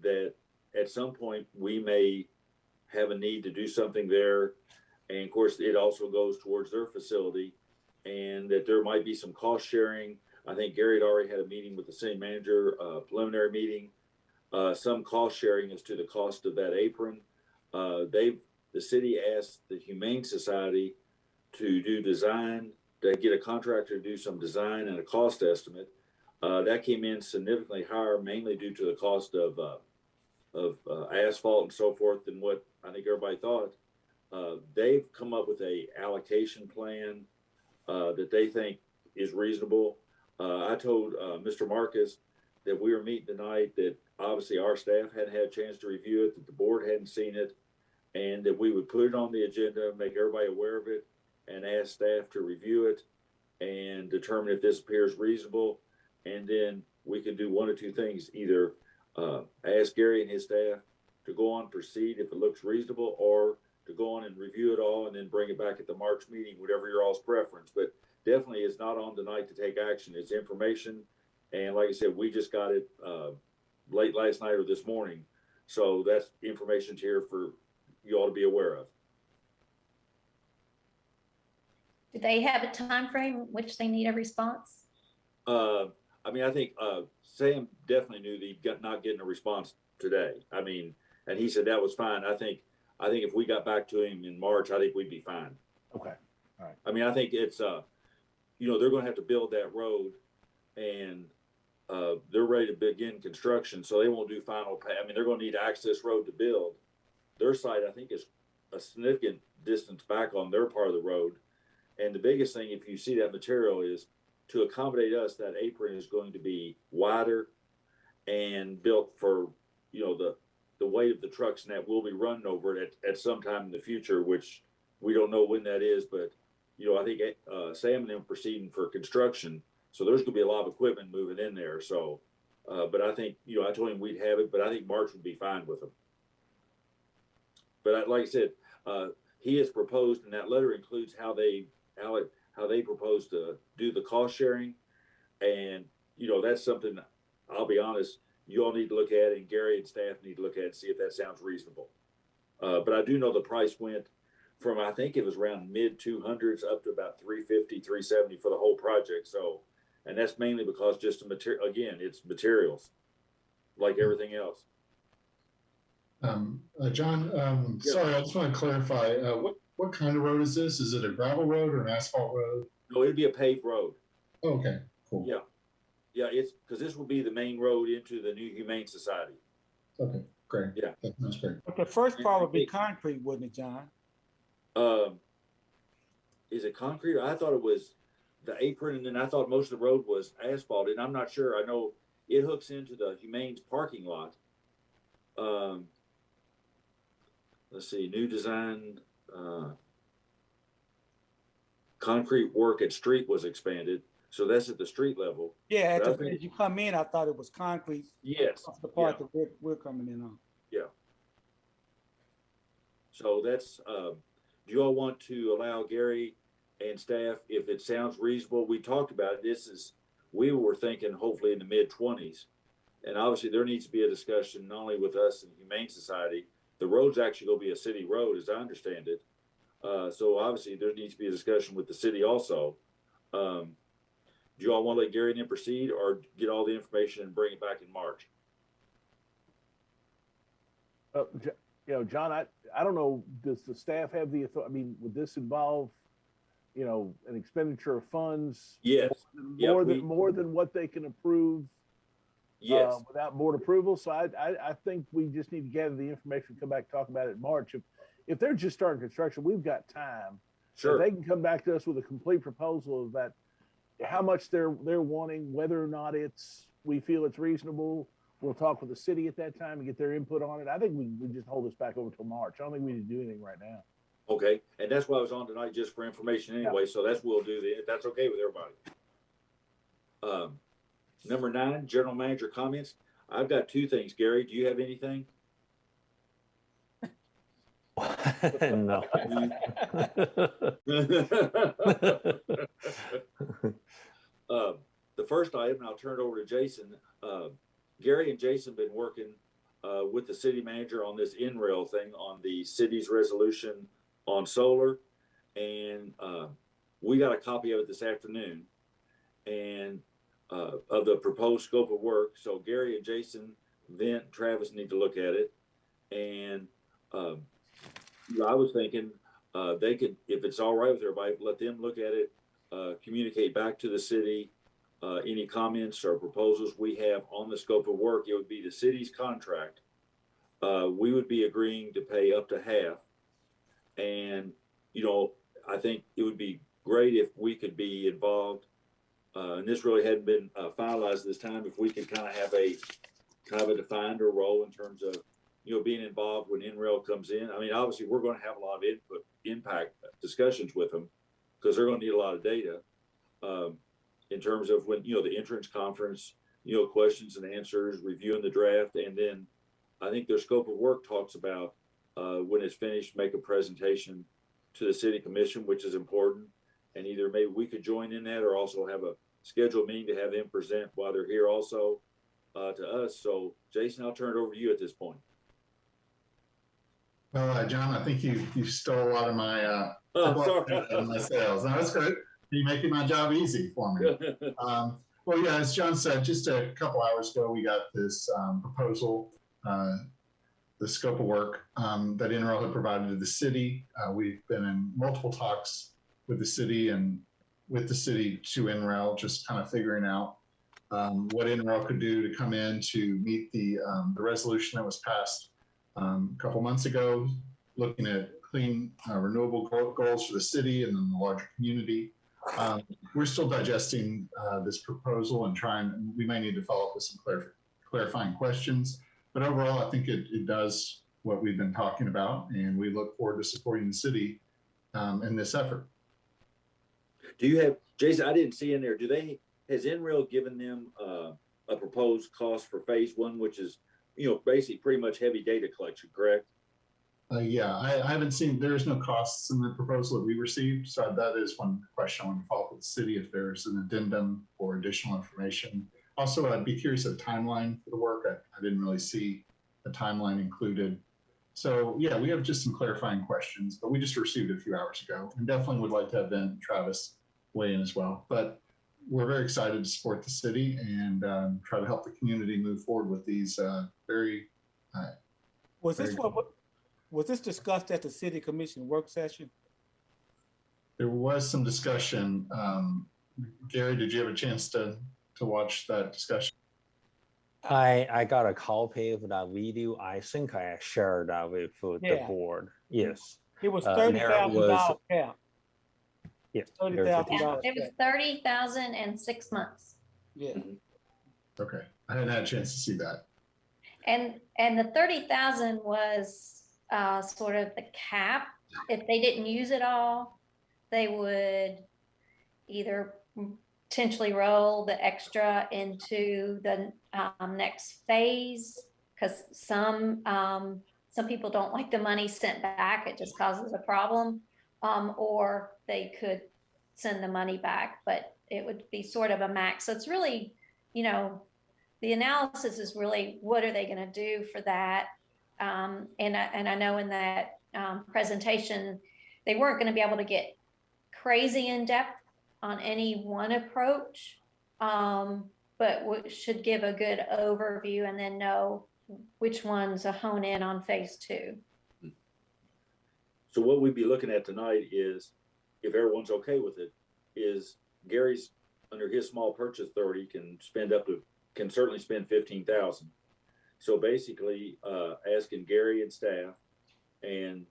that at some point we may have a need to do something there. And of course, it also goes towards their facility, and that there might be some cost sharing. I think Gary had already had a meeting with the city manager, preliminary meeting, some cost sharing as to the cost of that apron. The city asked the Humane Society to do design, to get a contractor to do some design and a cost estimate. That came in significantly higher, mainly due to the cost of asphalt and so forth than what I think everybody thought. They've come up with a allocation plan that they think is reasonable. I told Mr. Marcus that we were meeting tonight, that obviously our staff hadn't had a chance to review it, that the board hadn't seen it, and that we would put it on the agenda, make everybody aware of it, and ask staff to review it and determine if this appears reasonable. And then we could do one or two things: either ask Gary and his staff to go on, proceed if it looks reasonable, or to go on and review it all and then bring it back at the March meeting, whatever your all's preference. But definitely it's not on tonight to take action. It's information. And like I said, we just got it late last night or this morning. So that's information here for you all to be aware of. Do they have a time frame which they need a response? I mean, I think Sam definitely knew that he got not getting a response today. I mean, and he said that was fine. I think if we got back to him in March, I think we'd be fine. Okay. All right. I mean, I think it's they're going to have to build that road, and they're ready to begin construction, so they won't do final pay. I mean, they're going to need access road to build. Their site, I think, is a significant distance back on their part of the road. And the biggest thing, if you see that material, is to accommodate us, that apron is going to be wider and built for, the weight of the trucks, and that will be running over it at some time in the future, which we don't know when that is. But, I think Sam and them proceeding for construction. So there's going to be a lot of equipment moving in there. So, but I think, I told him we'd have it, but I think March would be fine with them. But like I said, he has proposed, and that letter includes how they propose to do the cost sharing. And, that's something, I'll be honest, you all need to look at, and Gary and staff need to look at and see if that sounds reasonable. But I do know the price went from, I think it was around mid 200s up to about 350, 370 for the whole project. So, and that's mainly because just the material, again, it's materials like everything else. John, sorry, I just want to clarify, what kind of road is this? Is it a gravel road or an asphalt road? No, it'd be a paved road. Okay, cool. Yeah. Yeah, it's because this will be the main road into the new Humane Society. Okay, great. Yeah. That's great. But the first part would be concrete, wouldn't it, John? Is it concrete? I thought it was the apron, and then I thought most of the road was asphalt, and I'm not sure. I know it hooks into the Humane's parking lot. Let's see, new design, concrete work at street was expanded. So that's at the street level. Yeah, But I as think- you come in, I thought it was concrete. Yes. That's the part that we're coming in on. Yeah. So that's, do you all want to allow Gary and staff, if it sounds reasonable, we talked about it, we were thinking hopefully in the mid-20s. And obviously there needs to be a discussion, not only with us and Humane Society, the road's actually gonna be a city road, as I understand it. So obviously there needs to be a discussion with the city also. Do you all want to let Gary and then proceed, or get all the information and bring it back in March? John, I don't know, does the staff have the authority? I mean, would this involve, an expenditure of funds? Yes. More than what they can approve? Yes. Without board approval. So I think we just need to gather the information, come back, talk about it in March. If they're just starting construction, we've got time. Sure. If they can come back to us with a complete proposal of that, how much they're wanting, whether or not we feel it's reasonable. We'll talk with the city at that time and get their input on it. I think we just hold this back over till March. I don't think we need to do anything right now. Okay, and that's why I was on tonight, just for information anyway. So that's what we'll do. If that's okay with everybody. Number 9, general manager comments. I've got 2 things. Gary, do you have anything? No. The first item, and I'll turn it over to Jason. Gary and Jason have been working with the city manager on this NREL thing, on the city's resolution on solar. And we got a copy of it this afternoon, and of the proposed scope of work. So Gary and Jason, Travis need to look at it. And I was thinking they could, if it's all right with everybody, let them look at it, communicate back to the city any comments or proposals we have on the scope of work. It would be the city's contract. We would be agreeing to pay up to half. And, I think it would be great if we could be involved. And this really hadn't been finalized this time. If we could kind of have a defined role in terms of, being involved when NREL comes in. I mean, obviously we're going to have a lot of impact discussions with them, because they're going to need a lot of data in terms of when, the entrance conference, questions and answers, reviewing the draft. And then I think their scope of work talks about when it's finished, make a presentation to the city commission, which is important. And either maybe we could join in that, or also have a scheduled meeting to have them present while they're here also to us. So Jason, I'll turn it over to you at this point. Well, John, I think you stole a lot of my my sales. No, that's good. You're making my job easy for me. Well, yeah, as John said, just a couple hours ago, we got this proposal, the scope of work that NREL had provided to the city. We've been in multiple talks with the city and with the city to NREL, just kind of figuring out what NREL could do to come in to meet the resolution that was passed a couple months ago, looking at clean renewable goals for the city and then the larger community. We're still digesting this proposal and we may need to follow up with some clarifying questions. But overall, I think it does what we've been talking about, and we look forward to supporting the city in this effort. Do you have, Jason, I didn't see in there, has NREL given them a proposed cost for phase 1, which is, basically pretty much heavy data collection, correct? Yeah, I haven't seen, there's no costs in the proposal that we received. So that is one question I want to follow up with the city if there's an addendum or additional information. Also, I'd be curious of the timeline for the work. I didn't really see a timeline included. So yeah, we have just some clarifying questions, but we just received it a few hours ago, and definitely would like to have Ben and Travis weigh in as well. But we're very excited to support the city and try to help the community move forward with these very. Was this discussed at the city commission work session? There was some discussion. Gary, did you have a chance to watch that discussion? I got a copy of that video. I think I shared that with the board. Yes. It was $30,000 cap. Yeah. It was $30,000 and 6 months. Yeah. Okay, I hadn't had a chance to see that. And the 30,000 was sort of the cap. If they didn't use it all, they would either potentially roll the extra into the next phase, because some people don't like the money sent back. It just causes a problem. Or they could send the money back, but it would be sort of a max. So it's really, you know, the analysis is really, what are they going to do for that? And I know in that presentation, they weren't going to be able to get crazy in depth on any one approach, but should give a good overview and then know which ones to hone in on phase 2. So what we'd be looking at tonight is, if everyone's okay with it, is Gary's, under his small purchase authority, can certainly spend 15,000. So basically, asking Gary and staff, and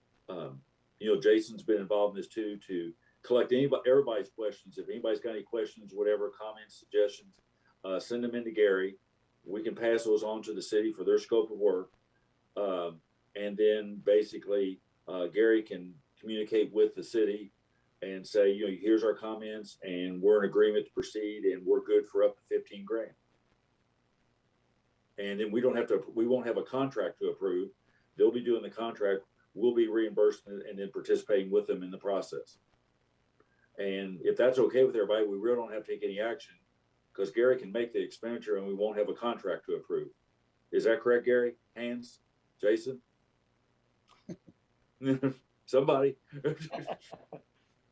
you know, Jason's been involved in this too, to collect everybody's questions. If anybody's got any questions, whatever, comments, suggestions, send them into Gary. We can pass those on to the city for their scope of work. And then basically, Gary can communicate with the city and say, you know, here's our comments and we're in agreement to proceed and we're good for up to 15 grand. And then we won't have a contract to approve. They'll be doing the contract. We'll be reimbursing and then participating with them in the process. And if that's okay with everybody, we really don't have to take any action, because Gary can make the expenditure and we won't have a contract to approve. Is that correct, Gary? Hands? Jason? Somebody?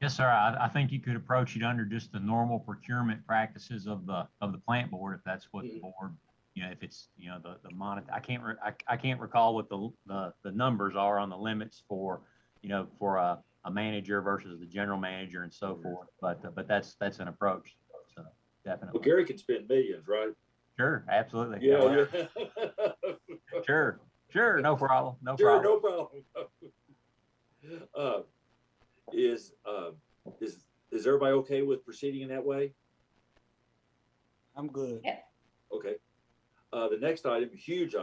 Yes, sir. I think you could approach it under just the normal procurement practices of the plant board, if that's what the board, you know, if it's, you know, the monitor. I can't recall what the numbers are on the limits for, you know, for a manager versus the general manager and so forth. But that's an approach. So definitely. Well, Gary can spend millions, right? Sure, absolutely. Yeah. Sure. No problem. No sure, problem. No problem. Is everybody okay with proceeding in that way? I'm good. Yeah. Okay. The next item, huge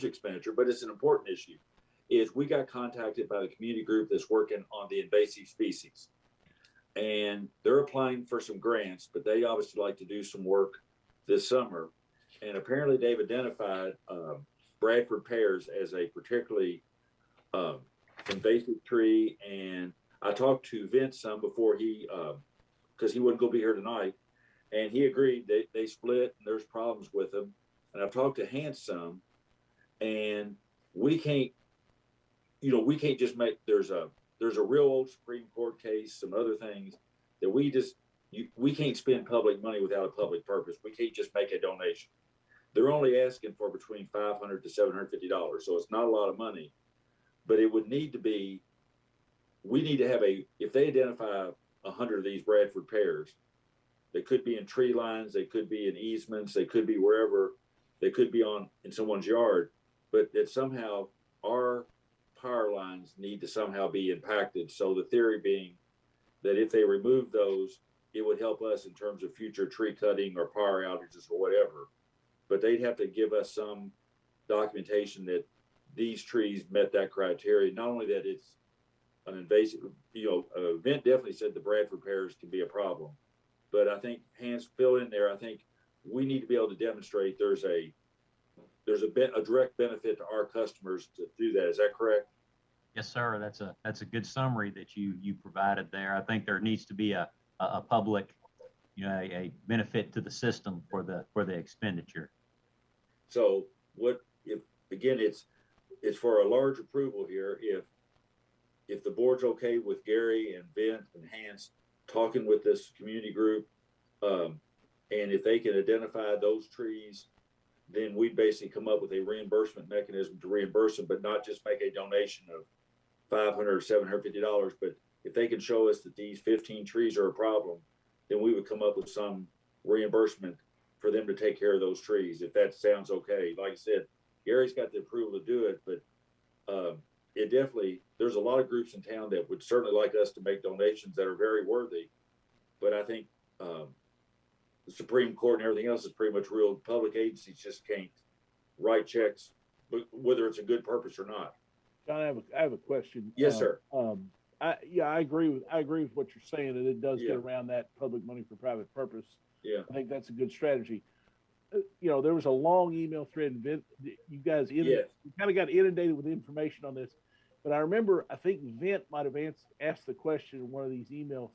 expenditure, but it's an important issue, is we got contacted by the community group that's working on the invasive species. And they're applying for some grants, but they obviously like to do some work this summer. And apparently they've identified Bradford pears as a particularly invasive tree. And I talked to Vince some before because he wasn't going to be here tonight. And he agreed they split and there's problems with them. And I've talked to Hans some, and we can't just make, there's a real old Supreme Court case, some other things that we can't spend public money without a public purpose. We can't just make a donation. They're only asking for between $500 to $750. So it's not a lot of money, but it would need to be, we need to have if they identify 100 of these Bradford pears, they could be in tree lines, they could be in easements, they could be wherever, they could be in someone's yard, but that somehow our power lines need to somehow be impacted. So the theory being that if they remove those, it would help us in terms of future tree cutting or power outages or whatever. But they'd have to give us some documentation that these trees met that criteria. Not only that it's an invasive, Vint definitely said the Bradford pears can be a problem. But I think Hans, fill in there, I think we need to be able to demonstrate there's a direct benefit to our customers to do that. Is that correct? Yes, sir. That's a good summary that you provided there. I think there needs to be a public, a benefit to the system for the expenditure. So what if, again, it's for a large approval here. If the board's okay with Gary and Vint and Hans talking with this community group, and if they can identify those trees, then we basically come up with a reimbursement mechanism to reimburse them, but not just make a donation of $500 or $750. But if they can show us that these 15 trees are a problem, then we would come up with some reimbursement for them to take care of those trees, if that sounds okay. Like I said, Gary's got the approval to do it, but it definitely, there's a lot of groups in town that would certainly like us to make donations that are very worthy. But I think the Supreme Court and everything else is pretty much ruled public agencies just can't write checks, but whether it's a good purpose or not. John, I have a question. Yes, sir. I agree with what you're saying, that it does get around that public money for private purpose. Yeah. I think that's a good strategy. There was a long email thread. Vint, you guys, you kind of got inundated with information on this, but I remember, I think Vint might have asked the question in one of his emails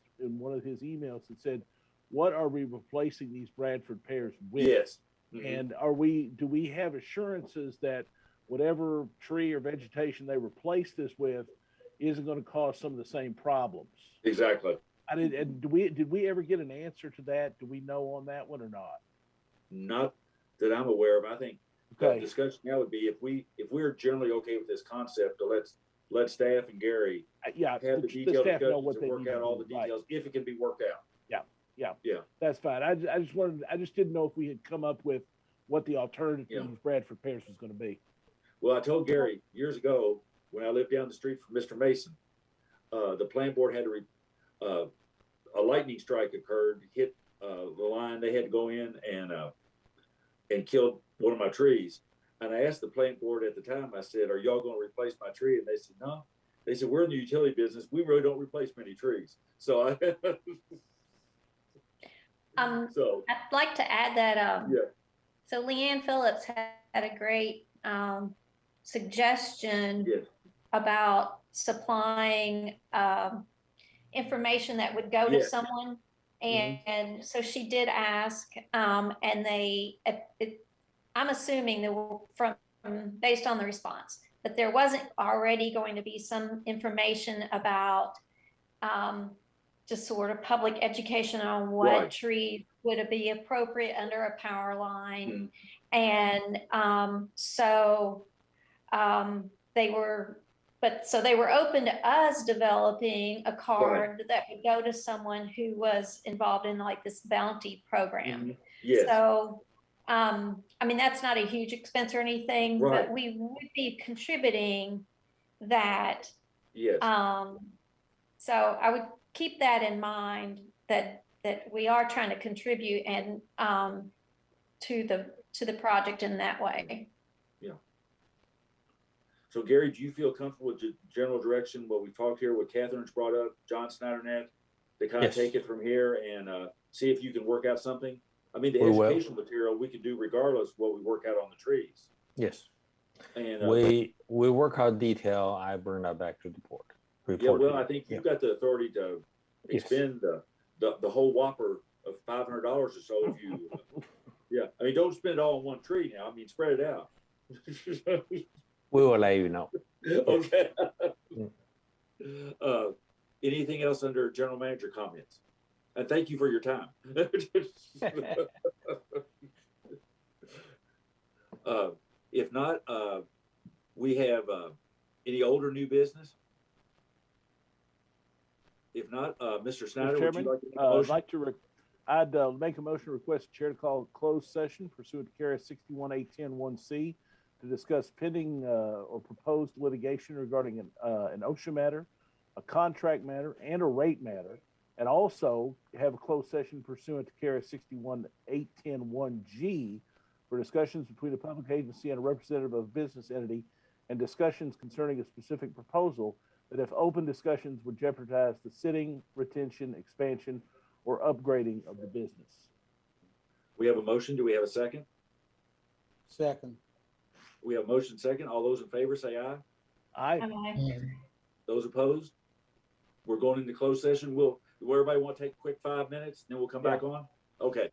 that said, "What are we replacing these Bradford pears with?" Yes. Mm-hmm. And do we have assurances that whatever tree or vegetation they replace this with isn't going to cause some of the same problems? Exactly. Did we ever get an answer to that? Do we know on that one or not? Not that I'm aware of. I think the discussion now would be if we're generally okay with this concept, to let staff and Gary have the detailed discussions and work out all the details if it can be worked out. Yeah. That's fine. I just didn't know if we had come up with what the alternative to these Bradford pears was going to be. Well, I told Gary years ago when I lived down the street from Mr. Mason, the plant board had to a lightning strike occurred, hit the line. They had to go in and killed one of my trees. And I asked the plant board at the time, I said, "Are y'all going to replace my tree?" And they said, "No." They said, "We're in the utility business. We really don't replace many trees." So I'd like to add that, so Leanne Phillips had a great suggestion about supplying information that would go to someone. And so she did ask, and I'm assuming that based on the response, that there wasn't already going to be some information about just sort of public education on what tree would be appropriate under a power line. And so they were open to us developing a card that would go to someone who was involved in like this bounty program. So, I mean, that's not a huge expense or anything, but we would be contributing that. So I would keep that in mind, that we are trying to contribute and to the project in that way. So Gary, do you feel comfortable with the general direction, what we talked here, what Catherine's brought up, John Snyder net, to kind of take it from here and see if you can work out something? I mean, the educational material we can do regardless of what we work out on the trees. Yes. And we work out detail. I bring that back to the board. Well, I think you've got the authority to expend the whole whopper of $500 or so if you. I mean, don't spend it all on one tree now. I mean, spread it out. We will let you know. Okay. Anything else under general manager comments? And thank you for your time. If not, we have any older new business? If not, Mr. Snyder, would you like to make a motion? I'd make a motion to request the chair to call a closed session pursuant to KRS 61810(1)C to discuss pending or proposed litigation regarding an OSHA matter, a contract matter, and a rate matter, and also have a closed session pursuant to KRS 61810(1)G for discussions between a public agency and a representative of a business entity, and discussions concerning a specific proposal that, if open discussions, would jeopardize the sitting, retention, expansion, or upgrading of the business. We have a motion. Do we have a second? Second. We have motion second. All those in favor say aye. Aye. Those opposed? We're going into closed session. Will everybody want to take a quick 5 minutes, and then we'll come back on? Okay.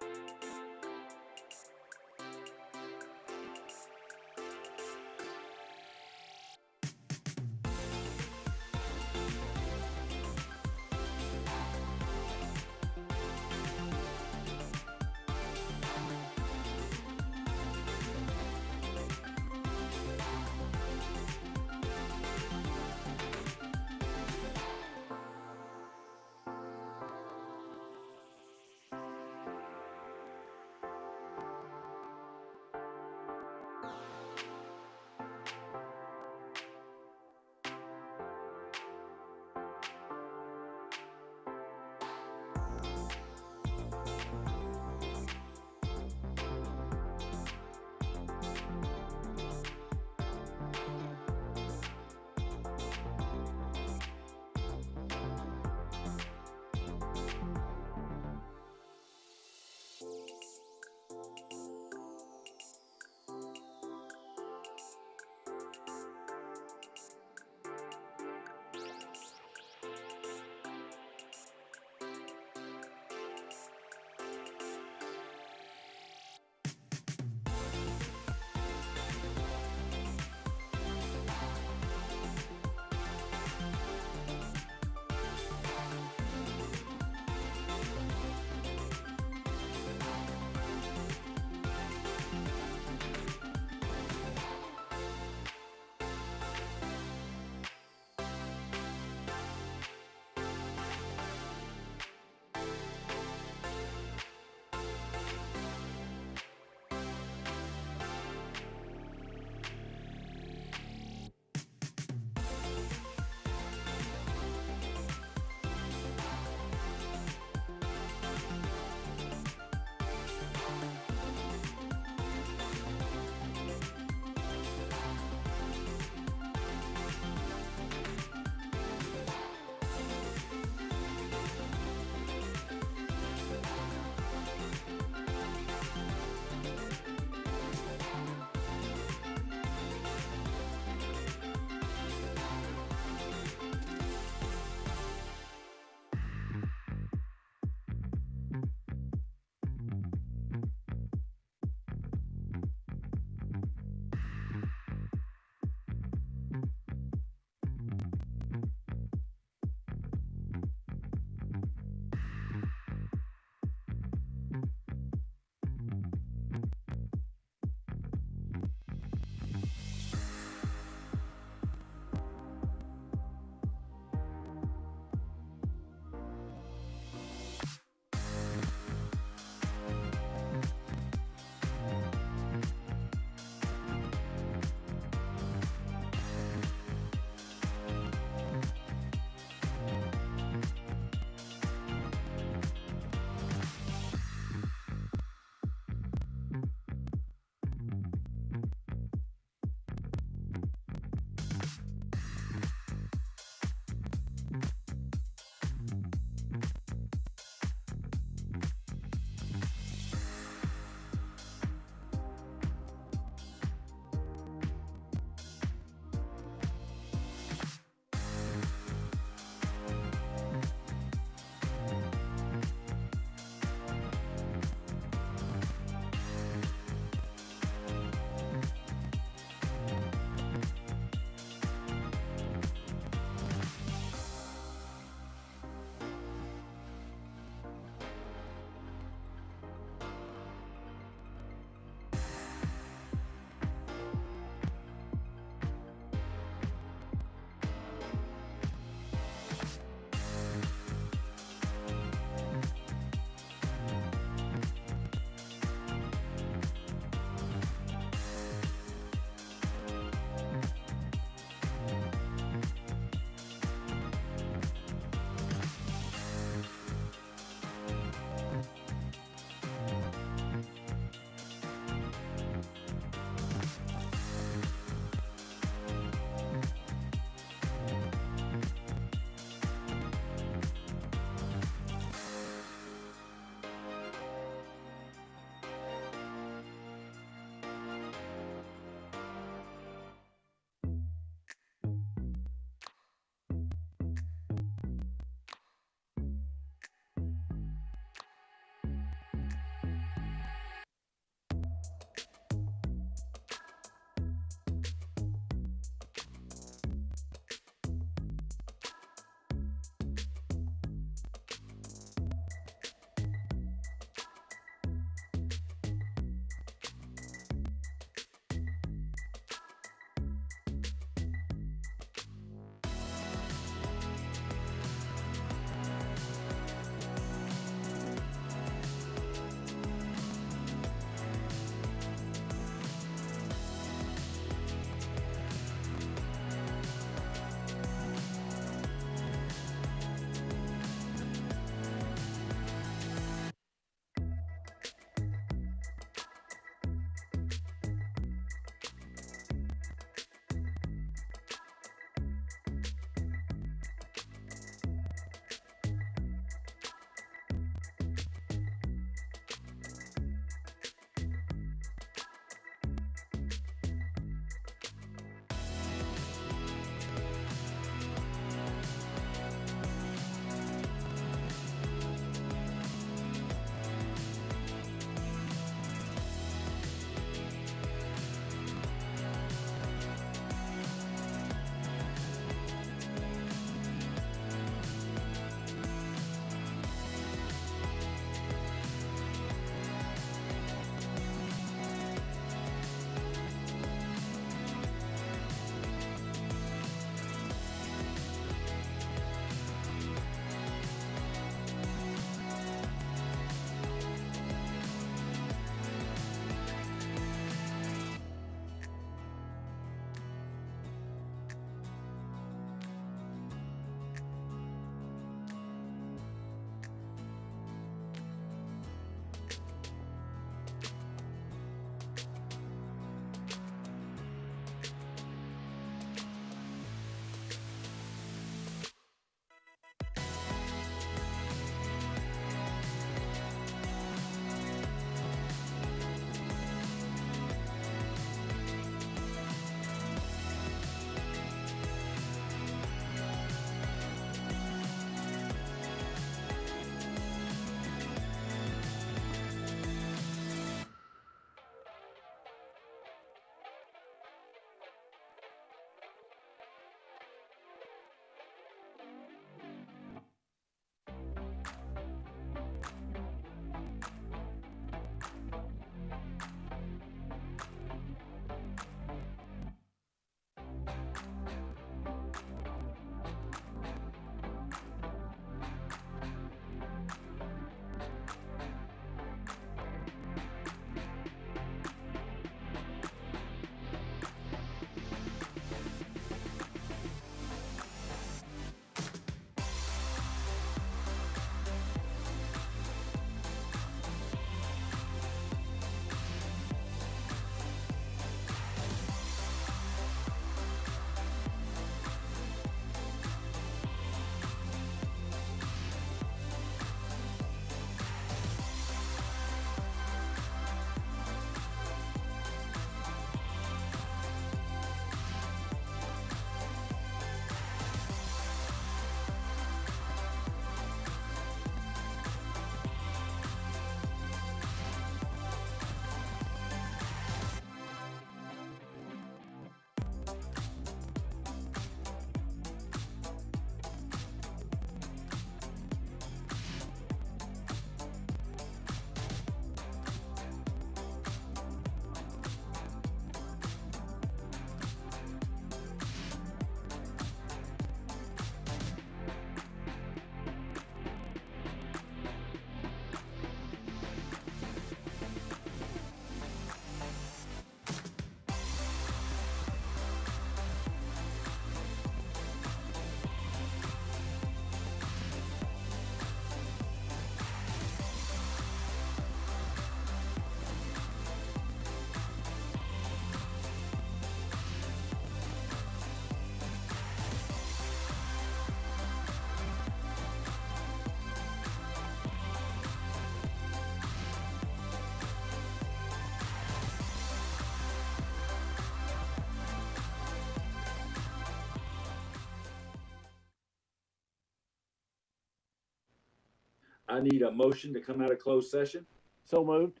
I need a motion to come out of closed session. So moved.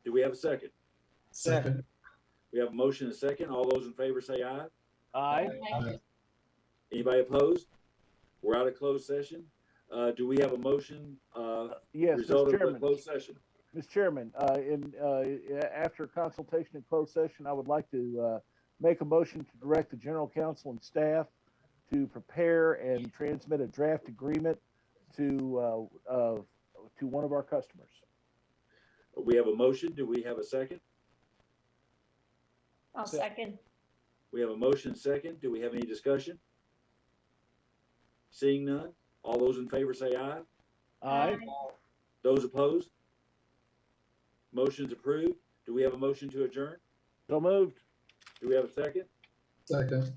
Do we have a second? Second. We have a motion and a second. All those in favor say aye. Aye. Anybody opposed? We're out of closed session. Do we have a motion? Yes, result Mr. of the Chairman. closed session. Mr. Chairman, after consultation in closed session, I would like to make a motion to direct the general counsel and staff to prepare and transmit a draft agreement to one of our customers. We have a motion. Do we have a second? I'll second. We have a motion and second. Do we have any discussion? Seeing none, all those in favor say aye. Aye. Those opposed? Motion's approved. Do we have a motion to adjourn? So moved. Do we have a second? Second.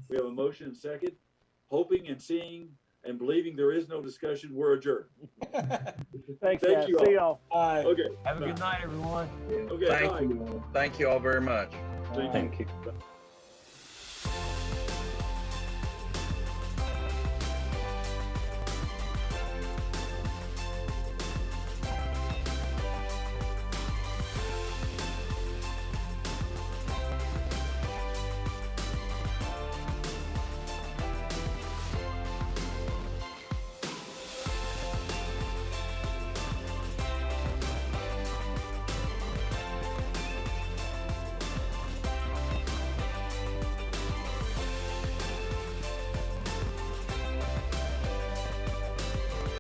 We have a motion and second. Hoping and seeing and believing there is no discussion, we're adjourned. Thanks, Thank guys. you all. See y'all. Aye. Okay. Have a good night, everyone. Okay. Thank bye. you. Thank you all very much. Thank you. Thank you.